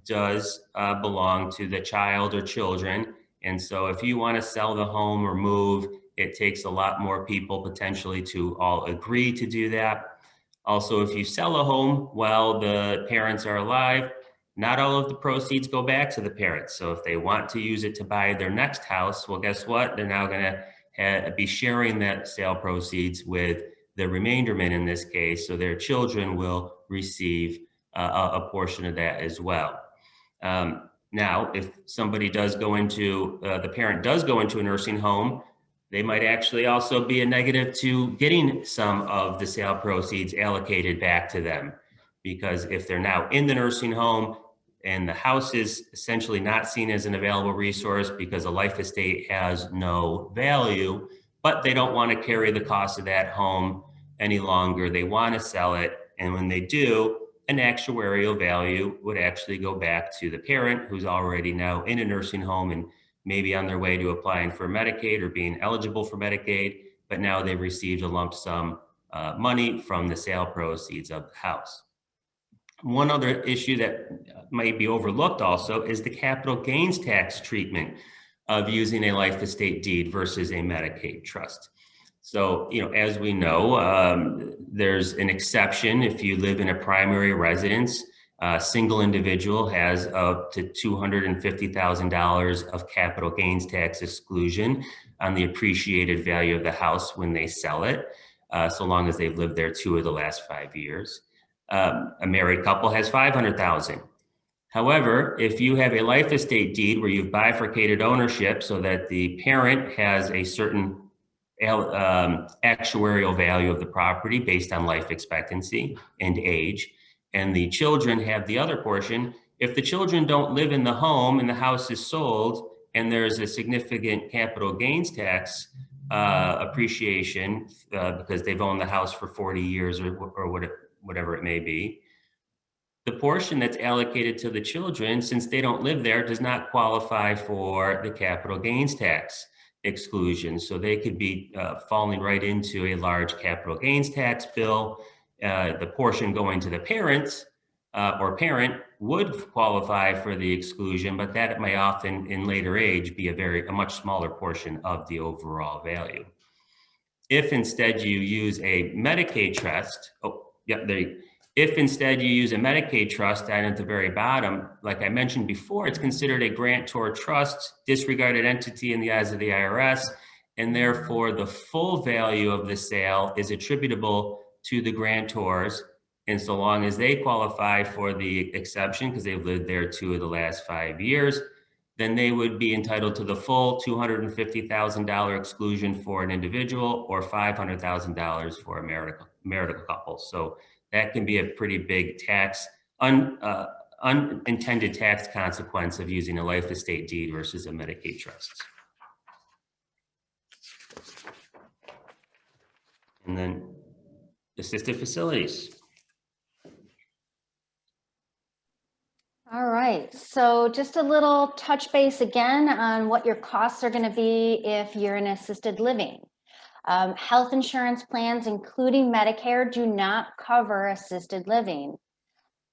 does belong to the child or children. And so if you want to sell the home or move, it takes a lot more people potentially to all agree to do that. Also, if you sell a home while the parents are alive, not all of the proceeds go back to the parents. So if they want to use it to buy their next house, well, guess what? They're now going to be sharing that sale proceeds with the remainderment in this case. So their children will receive a portion of that as well. Now, if somebody does go into, the parent does go into a nursing home, they might actually also be a negative to getting some of the sale proceeds allocated back to them. Because if they're now in the nursing home and the house is essentially not seen as an available resource because a life estate has no value, but they don't want to carry the cost of that home any longer, they want to sell it. And when they do, an actuarial value would actually go back to the parent who's already now in a nursing home and maybe on their way to applying for Medicaid or being eligible for Medicaid, but now they've received a lump sum money from the sale proceeds of the house. One other issue that might be overlooked also is the capital gains tax treatment of using a life estate deed versus a Medicaid trust. So, as we know, there's an exception if you live in a primary residence. A single individual has up to $250,000 of capital gains tax exclusion on the appreciated value of the house when they sell it, so long as they've lived there 2 of the last 5 years. A married couple has $500,000. However, if you have a life estate deed where you've bifurcated ownership so that the parent has a certain actuarial value of the property based on life expectancy and age, and the children have the other portion, if the children don't live in the home and the house is sold and there's a significant capital gains tax appreciation because they've owned the house for 40 years or whatever it may be, the portion that's allocated to the children, since they don't live there, does not qualify for the capital gains tax exclusion. So they could be falling right into a large capital gains tax bill. The portion going to the parents or parent would qualify for the exclusion, but that may often in later age be a much smaller portion of the overall value. If instead you use a Medicaid trust, if instead you use a Medicaid trust down at the very bottom, like I mentioned before, it's considered a grantor trust, disregarded entity in the eyes of the IRS, and therefore the full value of the sale is attributable to the grantors. And so long as they qualify for the exception, because they've lived there 2 of the last 5 years, then they would be entitled to the full $250,000 exclusion for an individual or $500,000 for a marital couple. So that can be a pretty big tax, unintended tax consequence of using a life estate deed versus a Medicaid trust. And then assisted facilities.
All right, so just a little touch base again on what your costs are going to be if you're in assisted living. Health insurance plans, including Medicare, do not cover assisted living.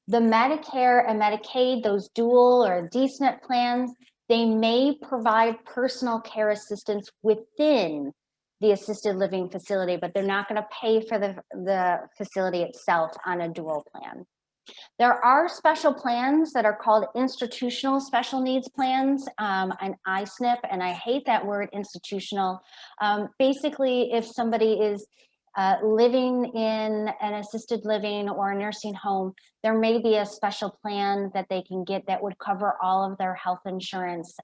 The Medicare and Medicaid, those dual or D-SNP plans, they may provide personal care assistance within the assisted living facility, but they're not going to pay for the facility itself on a dual plan. There are special plans that are called institutional special needs plans, an ISNP, and I hate that word institutional. Basically, if somebody is living in an assisted living or a nursing home, there may be a special plan that they can get that would cover all of their health insurance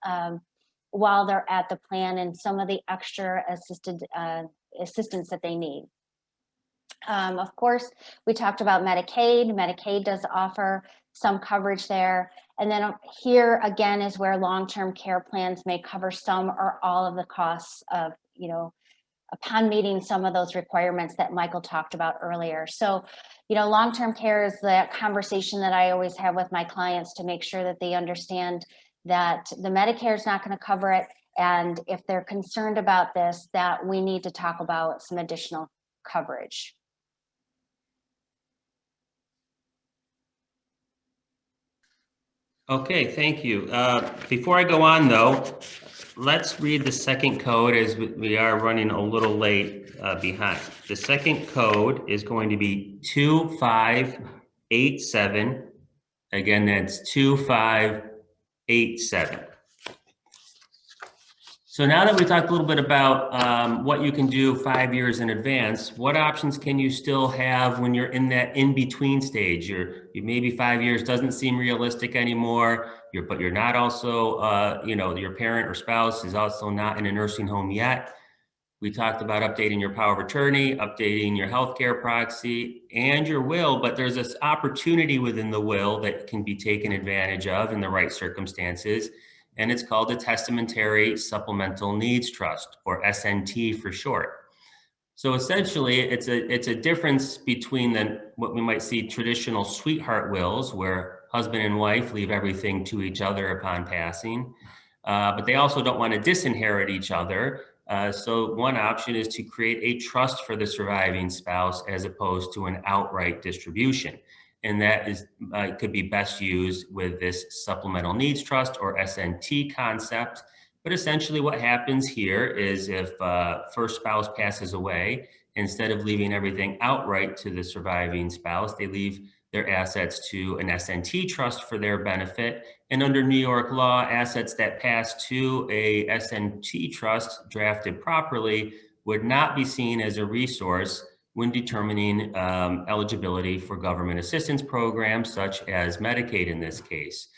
while they're at the plan and some of the extra assistance that they need. Of course, we talked about Medicaid. Medicaid does offer some coverage there. And then here again is where long-term care plans may cover some or all of the costs of, upon meeting some of those requirements that Michael talked about earlier. So, long-term care is the conversation that I always have with my clients to make sure that they understand that the Medicare is not going to cover it. And if they're concerned about this, that we need to talk about some additional coverage.
Okay, thank you. Before I go on though, let's read the second code as we are running a little late behind. The second code is going to be 2587. Again, that's 2587. So now that we talked a little bit about what you can do 5 years in advance, what options can you still have when you're in that in-between stage? You maybe 5 years doesn't seem realistic anymore, but you're not also, your parent or spouse is also not in a nursing home yet. We talked about updating your power of attorney, updating your healthcare proxy and your will, but there's this opportunity within the will that can be taken advantage of in the right circumstances. And it's called a Testamentary Supplemental Needs Trust, or SNT for short. So essentially, it's a difference between what we might see traditional sweetheart wills, where husband and wife leave everything to each other upon passing, but they also don't want to disinherit each other. So one option is to create a trust for the surviving spouse as opposed to an outright distribution. And that is could be best used with this supplemental needs trust or SNT concept. But essentially what happens here is if first spouse passes away, instead of leaving everything outright to the surviving spouse, they leave their assets to an SNT trust for their benefit. And under New York law, assets that pass to a SNT trust drafted properly would not be seen as a resource when determining eligibility for government assistance programs, such as Medicaid in this case.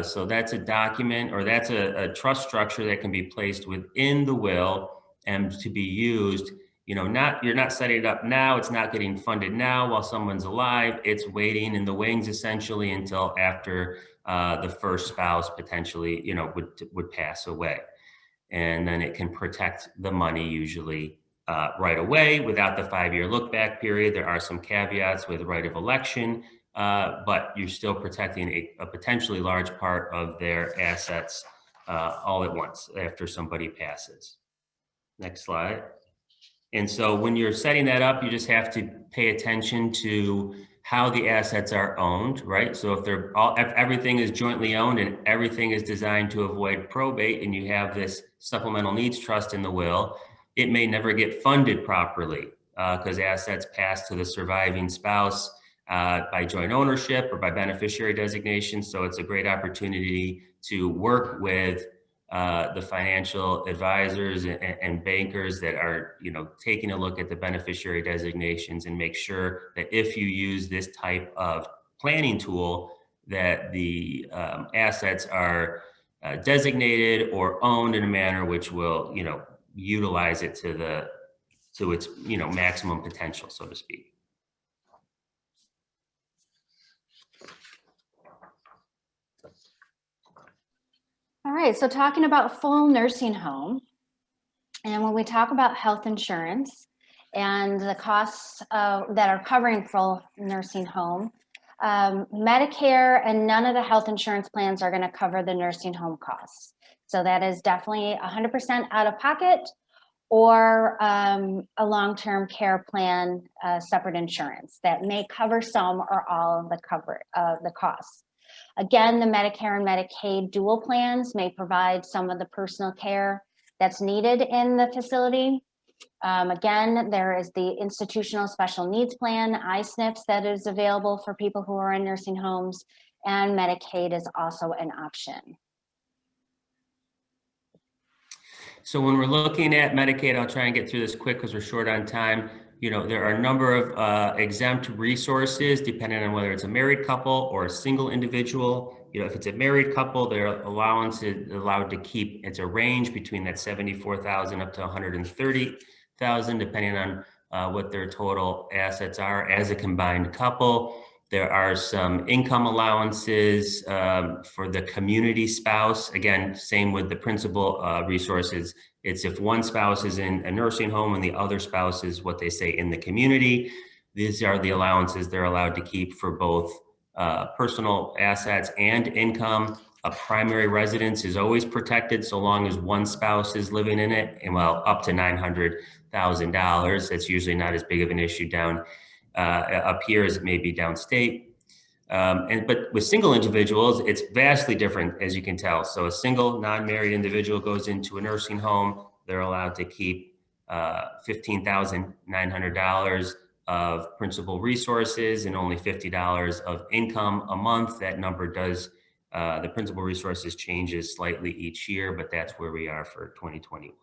So that's a document, or that's a trust structure that can be placed within the will and to be used, you're not setting it up now, it's not getting funded now while someone's alive, it's waiting in the wings essentially until after the first spouse potentially, would pass away. And then it can protect the money usually right away without the 5-year look back period. There are some caveats with right of election, but you're still protecting a potentially large part of their assets all at once after somebody passes. Next slide. And so when you're setting that up, you just have to pay attention to how the assets are owned, right? So if everything is jointly owned and everything is designed to avoid probate, and you have this supplemental needs trust in the will, it may never get funded properly because assets pass to the surviving spouse by joint ownership or by beneficiary designation. So it's a great opportunity to work with the financial advisors and bankers that are, taking a look at the beneficiary designations and make sure that if you use this type of planning tool, that the assets are designated or owned in a manner which will, utilize it to its, maximum potential, so to speak.
All right, so talking about full nursing home, and when we talk about health insurance and the costs that are covering full nursing home, Medicare and none of the health insurance plans are going to cover the nursing home costs. So that is definitely 100% out of pocket, or a long-term care plan, separate insurance that may cover some or all of the costs. Again, the Medicare and Medicaid dual plans may provide some of the personal care that's needed in the facility. Again, there is the Institutional Special Needs Plan, I-SNPs, that is available for people who are in nursing homes, and Medicaid is also an option.
So when we're looking at Medicaid, I'll try and get through this quick because we're short on time. There are a number of exempt resources depending on whether it's a married couple or a single individual. If it's a married couple, their allowance is allowed to keep, it's a range between that $74,000 up to $130,000, depending on what their total assets are as a combined couple. There are some income allowances for the community spouse. Again, same with the principal resources. It's if one spouse is in a nursing home and the other spouse is what they say in the community. These are the allowances they're allowed to keep for both personal assets and income. A primary residence is always protected so long as one spouse is living in it, and well, up to $900,000. That's usually not as big of an issue down up here as it may be downstate. But with single individuals, it's vastly different, as you can tell. So a single non-married individual goes into a nursing home, they're allowed to keep $15,900 of principal resources and only $50 of income a month. That number does, the principal resources changes slightly each year, but that's where we are for 2021.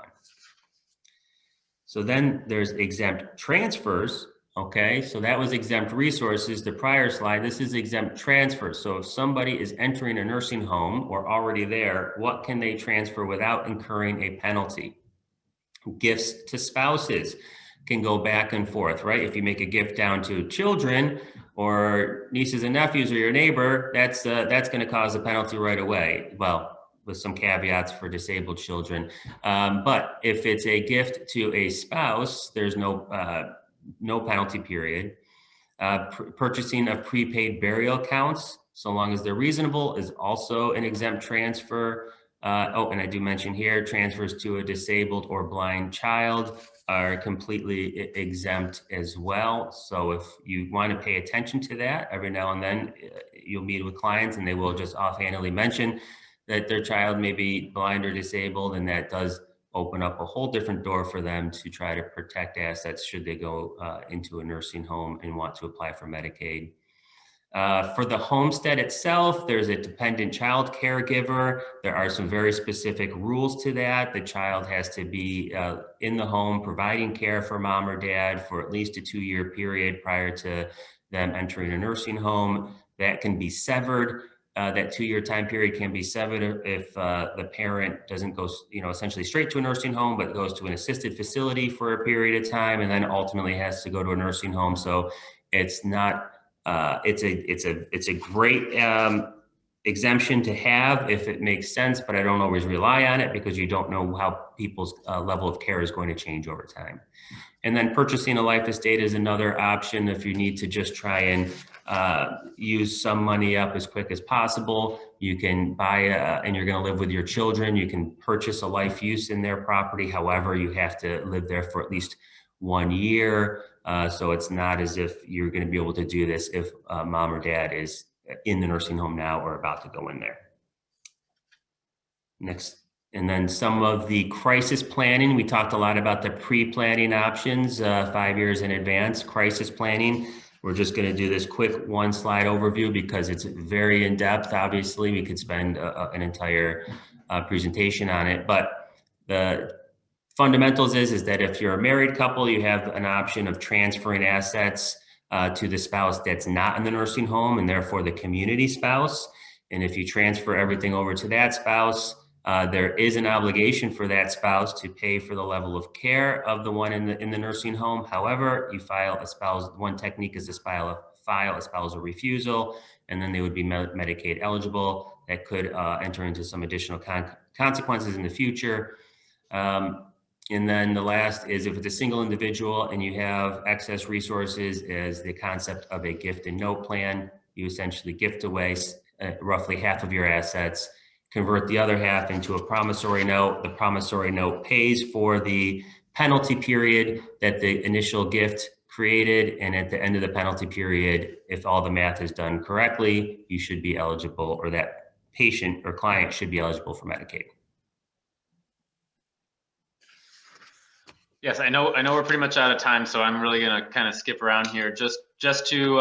So then there's exempt transfers. Okay, so that was exempt resources, the prior slide. This is exempt transfers. So if somebody is entering a nursing home or already there, what can they transfer without incurring a penalty? Gifts to spouses can go back and forth, right? If you make a gift down to children or nieces and nephews or your neighbor, that's going to cause a penalty right away. Well, with some caveats for disabled children. But if it's a gift to a spouse, there's no penalty period. Purchasing of prepaid burial accounts, so long as they're reasonable, is also an exempt transfer. And I do mention here, transfers to a disabled or blind child are completely exempt as well. So if you want to pay attention to that, every now and then you'll meet with clients and they will just offhandedly mention that their child may be blind or disabled, and that does open up a whole different door for them to try to protect assets should they go into a nursing home and want to apply for Medicaid. For the homestead itself, there's a dependent child caregiver. There are some very specific rules to that. The child has to be in the home providing care for mom or dad for at least a 2-year period prior to them entering a nursing home. That can be severed. That 2-year time period can be severed if the parent doesn't go, essentially straight to a nursing home, but goes to an assisted facility for a period of time, and then ultimately has to go to a nursing home. So it's not, it's a great exemption to have if it makes sense, but I don't always rely on it because you don't know how people's level of care is going to change over time. And then purchasing a life estate is another option if you need to just try and use some money up as quick as possible. You can buy and you're going to live with your children. You can purchase a life use in their property. However, you have to live there for at least 1 year. So it's not as if you're going to be able to do this if mom or dad is in the nursing home now or about to go in there. Next. And then some of the crisis planning. We talked a lot about the pre-planning options 5 years in advance. Crisis planning. We're just going to do this quick one slide overview because it's very in depth. Obviously, we could spend an entire presentation on it, but the fundamentals is that if you're a married couple, you have an option of transferring assets to the spouse that's not in the nursing home and therefore the community spouse. And if you transfer everything over to that spouse, there is an obligation for that spouse to pay for the level of care of the one in the nursing home. However, you file a spouse, one technique is to file a spousal refusal, and then they would be Medicaid eligible. That could enter into some additional consequences in the future. And then the last is if it's a single individual and you have excess resources, as the concept of a gift and note plan. You essentially gift away roughly half of your assets, convert the other half into a promissory note. The promissory note pays for the penalty period that the initial gift created. And at the end of the penalty period, if all the math is done correctly, you should be eligible, or that patient or client should be eligible for Medicaid.
Yes, I know we're pretty much out of time, so I'm really going to kind of skip around here just to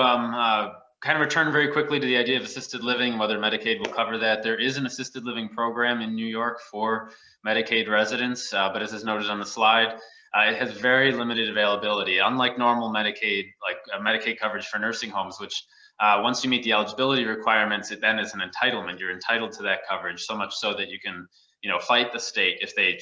kind of return very quickly to the idea of assisted living, whether Medicaid will cover that. There is an assisted living program in New York for Medicaid residents, but as is noted on the slide, it has very limited availability. Unlike normal Medicaid, like Medicaid coverage for nursing homes, which once you meet the eligibility requirements, it then is an entitlement. You're entitled to that coverage, so much so that you can, fight the state if they,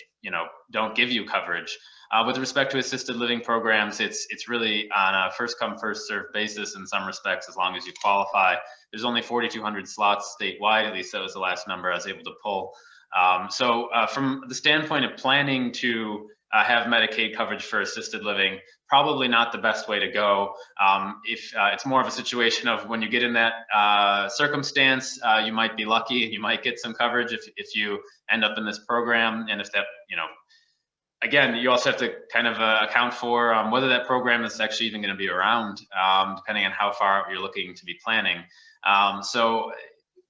don't give you coverage. With respect to assisted living programs, it's really on a first come, first served basis in some respects, as long as you qualify. There's only 4,200 slots statewide, at least that was the last number I was able to pull. So from the standpoint of planning to have Medicaid coverage for assisted living, probably not the best way to go. If it's more of a situation of when you get in that circumstance, you might be lucky and you might get some coverage if you end up in this program. And if that, again, you also have to kind of account for whether that program is actually even going to be around, depending on how far out you're looking to be planning. So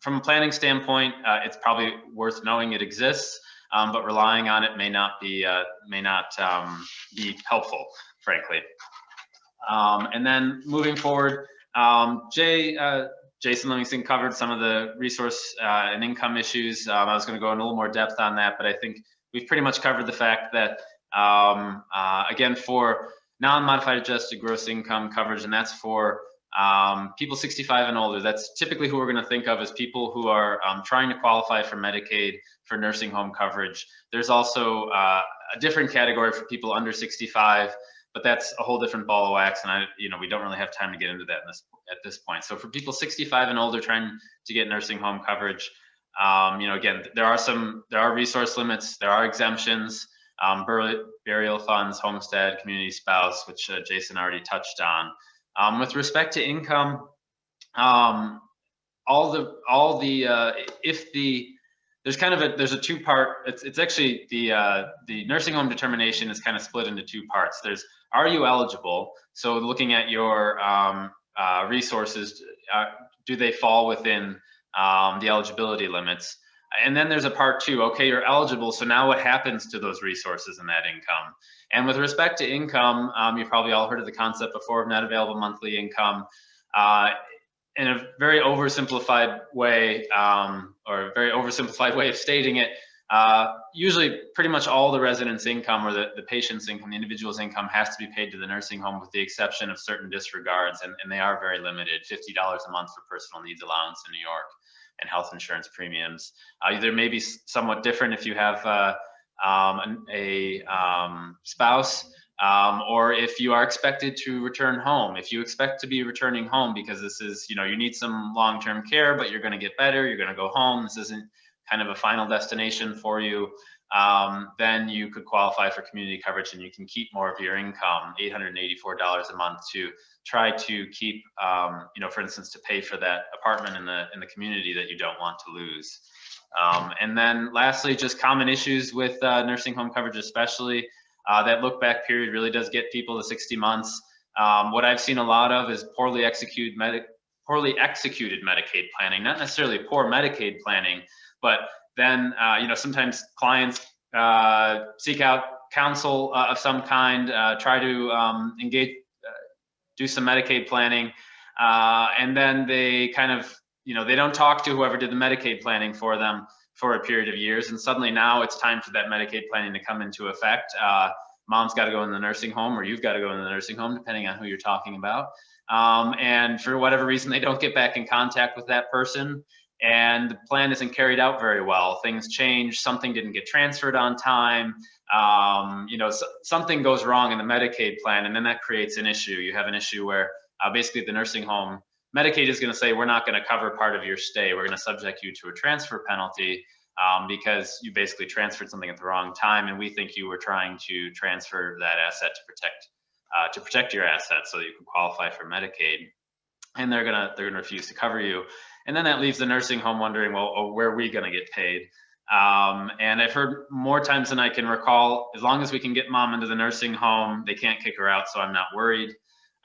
from a planning standpoint, it's probably worth knowing it exists, but relying on it may not be helpful, frankly. And then moving forward, Jason Livingston covered some of the resource and income issues. I was going to go in a little more depth on that, but I think we've pretty much covered the fact that, again, for non-modified adjusted gross income coverage, and that's for people 65 and older, that's typically who we're going to think of as people who are trying to qualify for Medicaid for nursing home coverage. There's also a different category for people under 65, but that's a whole different ball of wax, and we don't really have time to get into that at this point. So for people 65 and older trying to get nursing home coverage, again, there are resource limits, there are exemptions, burial funds, homestead, community spouse, which Jason already touched on. With respect to income, there's a two-part. It's actually the nursing home determination is kind of split into two parts. There's, are you eligible? So looking at your resources, do they fall within the eligibility limits? And then there's a part two. Okay, you're eligible. So now what happens to those resources and that income? And with respect to income, you've probably all heard of the concept before of net available monthly income. In a very oversimplified way, or a very oversimplified way of stating it, usually pretty much all the residents' income or the patient's income, the individual's income, has to be paid to the nursing home with the exception of certain disregards, and they are very limited. $50 a month for personal needs allowance in New York, and health insurance premiums. There may be somewhat different if you have a spouse, or if you are expected to return home. If you expect to be returning home because this is, you know, you need some long-term care, but you're going to get better, you're going to go home, this isn't kind of a final destination for you, then you could qualify for community coverage, and you can keep more of your income, $884 a month, to try to keep, you know, for instance, to pay for that apartment in the community that you don't want to lose. And then lastly, just common issues with nursing home coverage, especially that look back period really does get people to 60 months. What I've seen a lot of is poorly executed Medicaid planning, not necessarily poor Medicaid planning, but then, you know, sometimes clients seek out counsel of some kind, try to engage, do some Medicaid planning, and then they kind of, you know, they don't talk to whoever did the Medicaid planning for them for a period of years, and suddenly now it's time for that Medicaid planning to come into effect. Mom's got to go in the nursing home, or you've got to go in the nursing home, depending on who you're talking about. And for whatever reason, they don't get back in contact with that person, and the plan isn't carried out very well. Things change, something didn't get transferred on time, you know, something goes wrong in the Medicaid plan, and then that creates an issue. You have an issue where basically the nursing home, Medicaid is going to say, we're not going to cover part of your stay. We're going to subject you to a transfer penalty because you basically transferred something at the wrong time, and we think you were trying to transfer that asset to protect your asset so that you can qualify for Medicaid. And they're gonna refuse to cover you. And then that leaves the nursing home wondering, well, where are we going to get paid? And I've heard more times than I can recall, as long as we can get mom into the nursing home, they can't kick her out, so I'm not worried.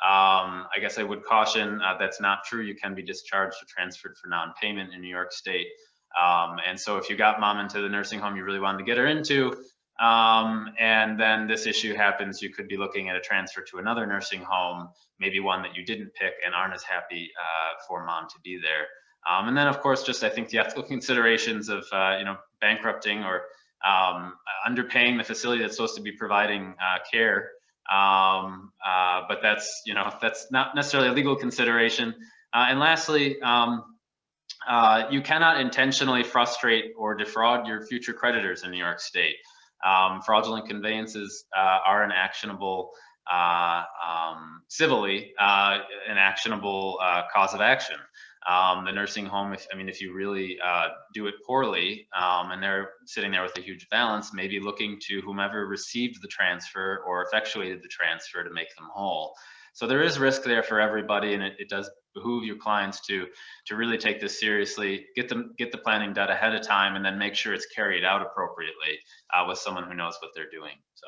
I guess I would caution that's not true. You can be discharged or transferred for non-payment in New York State. And so if you got mom into the nursing home you really wanted to get her into, and then this issue happens, you could be looking at a transfer to another nursing home, maybe one that you didn't pick and aren't as happy for mom to be there. And then of course, just I think the ethical considerations of you know, bankrupting or underpaying the facility that's supposed to be providing care. But that's, you know, that's not necessarily a legal consideration. And lastly, you cannot intentionally frustrate or defraud your future creditors in New York State. Fraudulent conveyances are an actionable, civilly, an actionable cause of action. The nursing home, if you really do it poorly, and they're sitting there with a huge balance, maybe looking to whomever received the transfer or effectuated the transfer to make them whole. So there is risk there for everybody, and it does behoove your clients to really take this seriously, get the planning done ahead of time, and then make sure it's carried out appropriately with someone who knows what they're doing. So.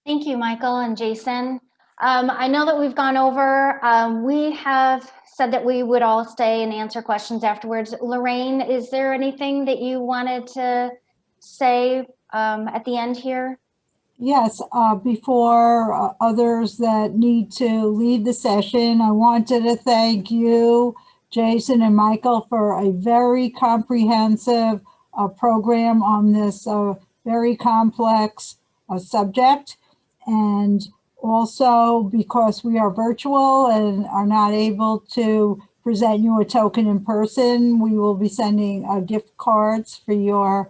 Thank you, Michael and Jason. I know that we've gone over, we have said that we would all stay and answer questions afterwards. Lorraine, is there anything that you wanted to say at the end here?
Yes, before others that need to leave the session, I wanted to thank you, Jason and Michael, for a very comprehensive program on this very complex subject. And also, because we are virtual and are not able to present you a token in person, we will be sending gift cards for your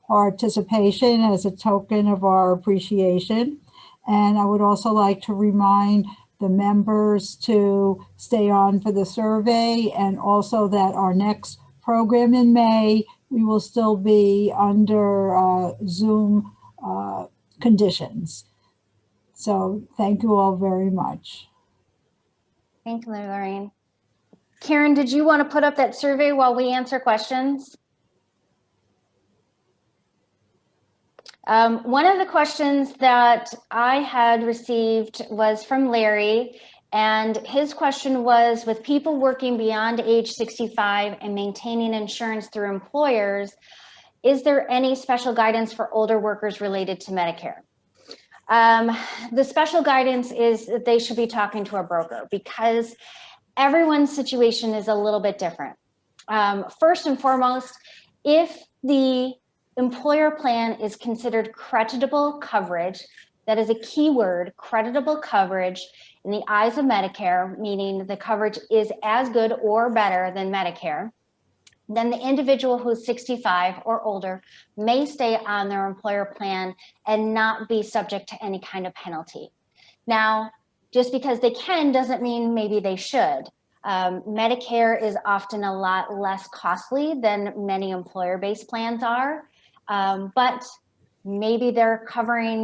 participation as a token of our appreciation. And I would also like to remind the members to stay on for the survey, and also that our next program in May, we will still be under Zoom conditions. So thank you all very much.
Thank you, Lorraine. Karen, did you want to put up that survey while we answer questions? One of the questions that I had received was from Larry, and his question was, with people working beyond age 65 and maintaining insurance through employers, is there any special guidance for older workers related to Medicare? The special guidance is that they should be talking to a broker, because everyone's situation is a little bit different. First and foremost, if the employer plan is considered creditable coverage, that is a key word, creditable coverage in the eyes of Medicare, meaning the coverage is as good or better than Medicare, then the individual who's 65 or older may stay on their employer plan and not be subject to any kind of penalty. Now, just because they can doesn't mean maybe they should. Medicare is often a lot less costly than many employer-based plans are, but maybe they're covering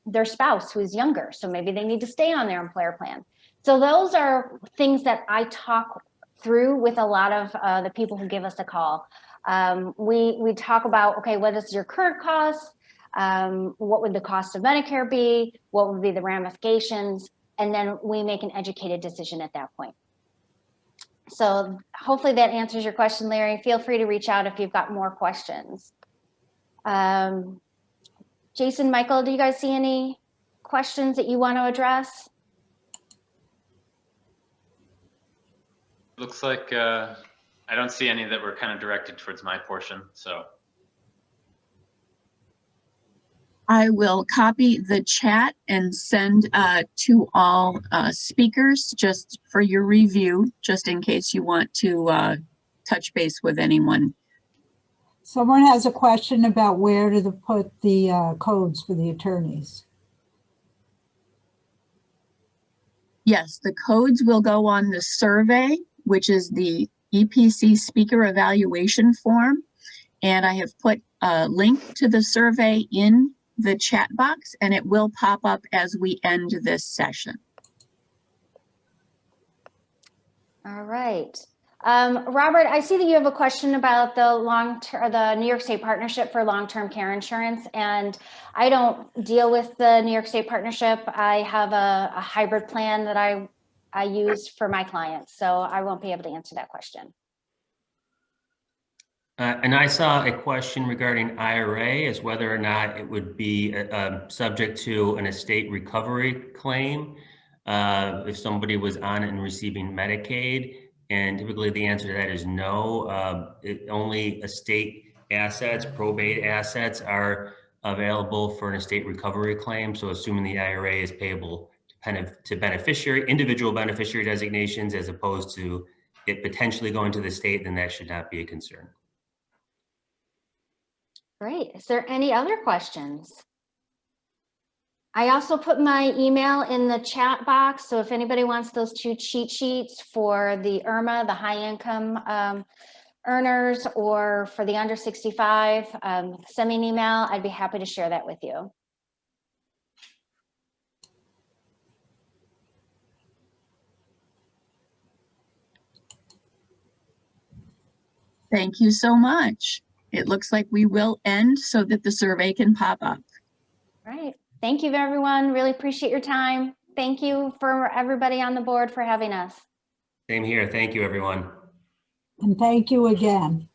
their spouse who's younger, so maybe they need to stay on their employer plan. So those are things that I talk through with a lot of the people who give us a call. We talk about, okay, what is your current cost? What would the cost of Medicare be? What would be the ramifications? And then we make an educated decision at that point. So hopefully that answers your question, Larry. Feel free to reach out if you've got more questions. Jason, Michael, do you guys see any questions that you want to address?
Looks like I don't see any that were kind of directed towards my portion, so.
I will copy the chat and send to all speakers just for your review, just in case you want to touch base with anyone.
Someone has a question about where to put the codes for the attorneys.
Yes, the codes will go on the survey, which is the EPC speaker evaluation form. And I have put a link to the survey in the chat box, and it will pop up as we end this session.
All right. Robert, I see that you have a question about the New York State Partnership for Long-Term Care Insurance, and I don't deal with the New York State Partnership. I have a hybrid plan that I use for my clients, so I won't be able to answer that question.
And I saw a question regarding IRA as whether or not it would be subject to an estate recovery claim if somebody was on it and receiving Medicaid. And typically the answer to that is no. Only estate assets, probate assets are available for an estate recovery claim. So assuming the IRA is payable to beneficiary, individual beneficiary designations, as opposed to it potentially going to the state, then that should not be a concern.
Great. Is there any other questions? I also put my email in the chat box. So if anybody wants those 2 cheat sheets for the IRMMA, the high income earners, or for the under 65, send me an email. I'd be happy to share that with you.
Thank you so much. It looks like we will end so that the survey can pop up.
All right. Thank you, everyone. Really appreciate your time. Thank you for everybody on the board for having us.
Same here. Thank you, everyone.
And thank you again.